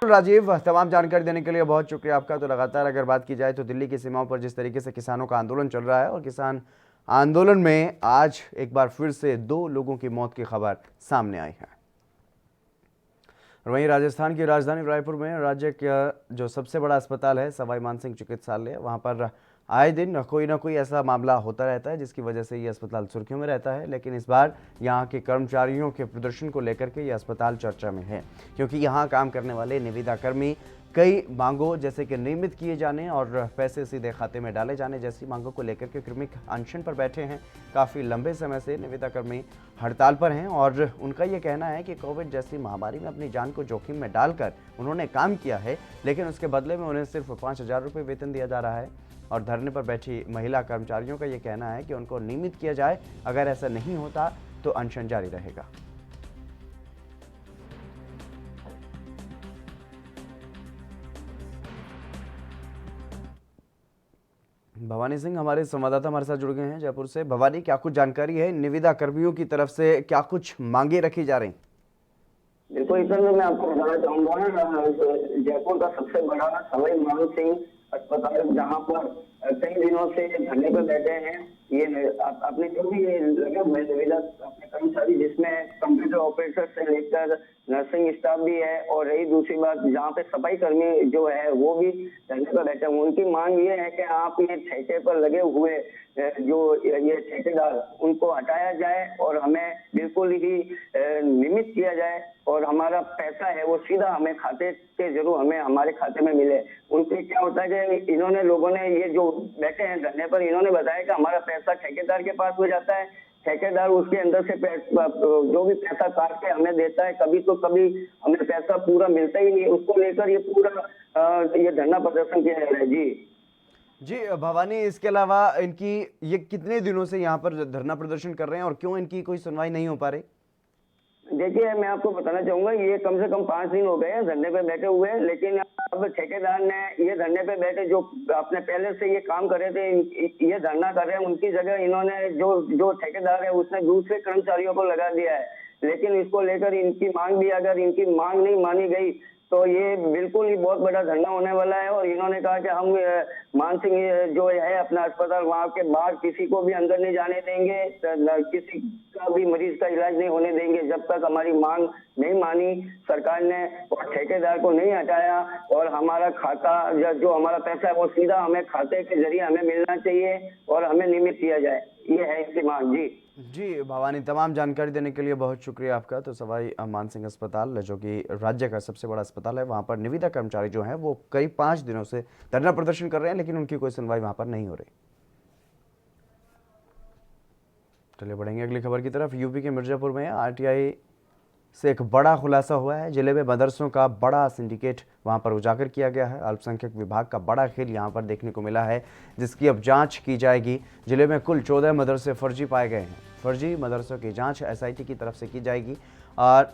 राजीव, तमाम जानकारी देने के लिए बहुत शुक्रिया आपका। तो लगातार अगर बात की जाए तो दिल्ली की सीमाओं पर जिस तरीके से किसानों का आंदोलन चल रहा है और किसान आंदोलन में आज एक बार फिर से 2 लोगों की मौत की खबर सामने आई है। और वहीं राजस्थान की राजधानी रायपुर में राज्य का जो सबसे बड़ा अस्पताल है सवाई मानसिंह चिकित्सालय, वहां पर आए दिन कोई ना कोई ऐसा मामला होता रहता है जिसकी वजह से ये अस्पताल सुर्खियों में रहता है। लेकिन इस बार यहाँ के कर्मचारियों के प्रदर्शन को लेकर के ये अस्पताल चर्चा में है, क्योंकि यहाँ काम करने वाले निविदा कर्मी कई मांगों जैसे कि नियमित किए जाने और पैसे सीधे खाते में डाले जाने जैसी मांगों को लेकर के क्रमिक अनशन पर बैठे हैं। काफ़ी लंबे समय से निविदा कर्मी हड़ताल पर हैं और उनका ये कहना है कि कोविड जैसी महामारी में अपनी जान को जोखिम में डालकर उन्होंने काम किया है, लेकिन उसके बदले में उन्हें सिर्फ 5,000 रुपये वेतन दिया जा रहा है। और धरने पर बैठी महिला कर्मचारियों का ये कहना है कि उनको नियमित किया जाए, अगर ऐसा नहीं होता तो अनशन जारी रहेगा। भवानी सिंह हमारे संवाददाता हमारे साथ जुड़ गए हैं जयपुर से। भवानी, क्या कुछ जानकारी है निविदा कर्मियों की तरफ से, क्या कुछ मांगे रखी जा रही? बिल्कुल इस मैं आपको बताना चाहूंगा, जयपुर का सबसे बड़ा सवाई मानसिंह अस्पताल जहां पर कई दिनों से धरने पर बैठे हैं, ये अपने जो भी ये लगे हुए निविदा अपने कर्मचारी, जिसमें कंप्यूटर ऑपरेटर से लेकर नर्सिंग स्टाफ भी है, और रही दूसरी बात जहाँ पे सफाई कर्मी जो है वो भी धरने पर बैठे हैं। उनकी मांग ये है कि आप ये ठेके पर लगे हुए जो ये ठेकेदार उनको हटाया जाए और हमें बिल्कुल ही नियमित किया जाए और हमारा पैसा है वो सीधा हमें खाते के जरूर हमें हमारे खाते में मिले। उनसे क्या होता है कि इन्होंने लोगों ने ये जो बैठे हैं धरने पर, इन्होंने बताया कि हमारा पैसा ठेकेदार के पास हो जाता है, ठेकेदार उसके अंदर से जो भी पैसा काट के हमें देता है, कभी तो कभी हमें पैसा पूरा मिलता ही नहीं। उसको लेकर ये पूरा ये धरना प्रदर्शन किया जा रहा है। जी भवानी, इसके अलावा इनकी ये कितने दिनों से यहाँ पर धरना प्रदर्शन कर रहे हैं और क्यों इनकी कोई सुनवाई नहीं हो पा रही? देखिए मैं आपको बताना चाहूंगा, ये कम से कम 5 दिन हो गए हैं धरने पे बैठे हुए, लेकिन अब ठेकेदार ने ये धरने पे बैठे जो अपने पहले से ये काम कर रहे थे, ये धरना कर रहे हैं, उनकी जगह इन्होंने जो ठेकेदार है उसने दूसरे कर्मचारियों को लगा दिया है। लेकिन इसको लेकर इनकी मांग भी, अगर इनकी मांग नहीं मानी गई तो ये बिल्कुल ही बहुत बड़ा धरना होने वाला है। और इन्होंने कहा कि हम मानसिंह जो है अपना अस्पताल वहां के बाहर किसी को भी अंदर नहीं जाने देंगे, किसी का भी मरीज का इलाज नहीं होने देंगे जब तक हमारी मांग नहीं मानी सरकार ने और ठेकेदार को नहीं हटाया, और हमारा खाता जो हमारा पैसा है वो सीधा हमें खाते के जरिए हमें मिलना चाहिए और हमें नियमित किया जाए। ये है इसकी मांग। जी भवानी, तमाम जानकारी देने के लिए बहुत शुक्रिया आपका। तो सवाई मानसिंह अस्पताल जो कि राज्य का सबसे बड़ा अस्पताल है, वहाँ पर निविदा कर्मचारी जो हैं वो करीब 5 दिनों से धरना प्रदर्शन कर रहे हैं, लेकिन उनकी कोई सुनवाई वहाँ पर नहीं हो रही। चलिए बढ़ेंगे अगली खबर की तरफ। यूपी के मिर्जापुर में आरटीआई से एक बड़ा खुलासा हुआ है। जिले में मदरसों का बड़ा सिंडिकेट वहां पर उजागर किया गया है। अल्पसंख्यक विभाग का बड़ा खेल यहां पर देखने को मिला है, जिसकी अब जांच की जाएगी। जिले में कुल 14 मदरसे फर्जी पाए गए हैं। फर्जी मदरसों की जांच एसआईटी की तरफ से की जाएगी और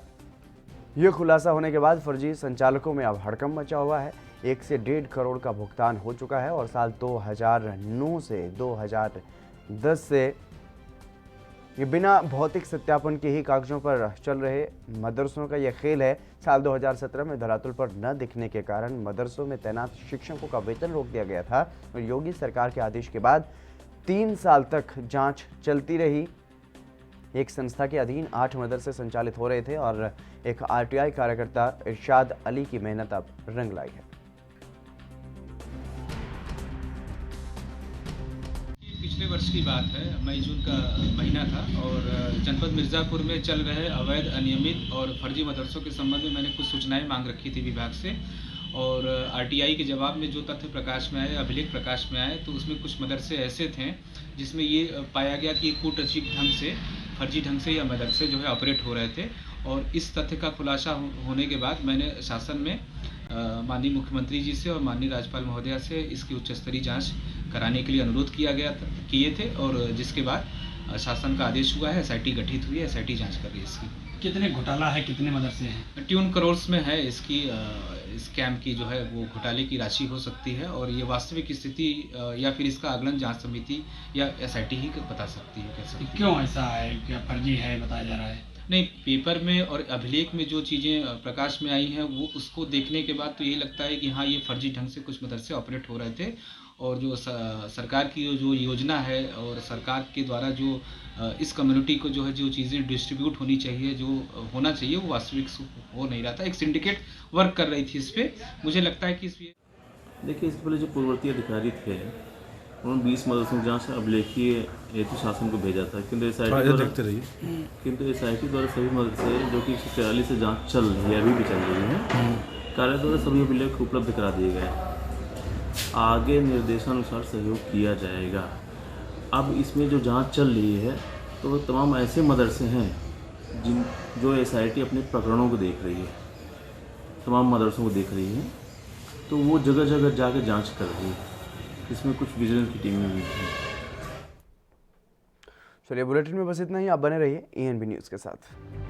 ये खुलासा होने के बाद फर्जी संचालकों में अब हड़कंप मचा हुआ है। 1 से 1.5 करोड़ का भुगतान हो चुका है और साल 2009 से 2010 से ये बिना भौतिक सत्यापन के ही कागजों पर चल रहे मदरसों का यह खेल है। साल 2017 में धरातल पर न दिखने के कारण मदरसों में तैनात शिक्षकों का वेतन रोक दिया गया था और योगी सरकार के आदेश के बाद 3 साल तक जांच चलती रही। एक संस्था के अधीन 8 मदरसे संचालित हो रहे थे और एक आरटीआई कार्यकर्ता इरशाद अली की मेहनत अब रंग लाई है। पिछले वर्ष की बात है, मई जून का महीना था और जनपद मिर्ज़ापुर में चल रहे अवैध, अनियमित और फर्जी मदरसों के संबंध में मैंने कुछ सूचनाएं मांग रखी थी विभाग से। और आरटीआई के जवाब में जो तथ्य प्रकाश में आए, अभिलेख प्रकाश में आए, तो उसमें कुछ मदरसे ऐसे थे जिसमें ये पाया गया कि कूटरचित ढंग से, फर्जी ढंग से यह मदरसे जो है ऑपरेट हो रहे थे। और इस तथ्य का खुलासा होने के बाद मैंने शासन में माननीय मुख्यमंत्री जी से और माननीय राज्यपाल महोदया से इसकी उच्च स्तरीय जांच कराने के लिए अनुरोध किए थे और जिसके बाद शासन का आदेश हुआ है, एसआईटी गठित हुई है, एसआईटी जांच कर रही है इसकी। कितने घोटाला है, कितने मदरसे हैं? ट्यून करोड़ में है इसकी स्कैम की जो है वो घोटाले की राशि हो सकती है और ये वास्तविक स्थिति या फिर इसका आकलन जांच समिति या एसआईटी ही बता सकती है। कैसे क्यों ऐसा है, क्या फर्जी है बताया जा रहा है? नहीं, पेपर में और अभिलेख में जो चीज़ें प्रकाश में आई हैं वो उसको देखने के बाद तो यही लगता है कि हाँ, ये फर्जी ढंग से कुछ मदरसे ऑपरेट हो रहे थे। और जो सरकार की जो योजना है और सरकार के द्वारा जो इस कम्युनिटी को जो है जो चीज़ें डिस्ट्रीब्यूट होनी चाहिए, जो होना चाहिए, वो वास्तविक हो नहीं रहा था। एक सिंडिकेट वर्क कर रही थी इस पर। मुझे लगता है कि देखिए, इससे पहले जो पूर्ववर्ती अधिकारी थे उन्होंने 20 मदरसों की जाँच अभिलेखीय हेतु शासन को भेजा था, किंतु एसआईटी द्वारा सभी मदरसे जो कि 144 से जाँच चल रही है, अभी भी चल रही है, कार्यालय द्वारा सभी अभिलेख उपलब्ध करा दिए गए। आगे निर्देशानुसार सहयोग किया जाएगा। अब इसमें जो जांच चल रही है तो वो तमाम ऐसे मदरसे हैं जो एसआईटी अपने प्रकरणों को देख रही है, तमाम मदरसों को देख रही है, तो वो जगह जगह जाके जांच कर रही है। इसमें कुछ विजिलेंस की टीमें भी हैं। चलिए बुलेटिन में बस इतना ही। आप बने रहिए ENB न्यूज़ के साथ।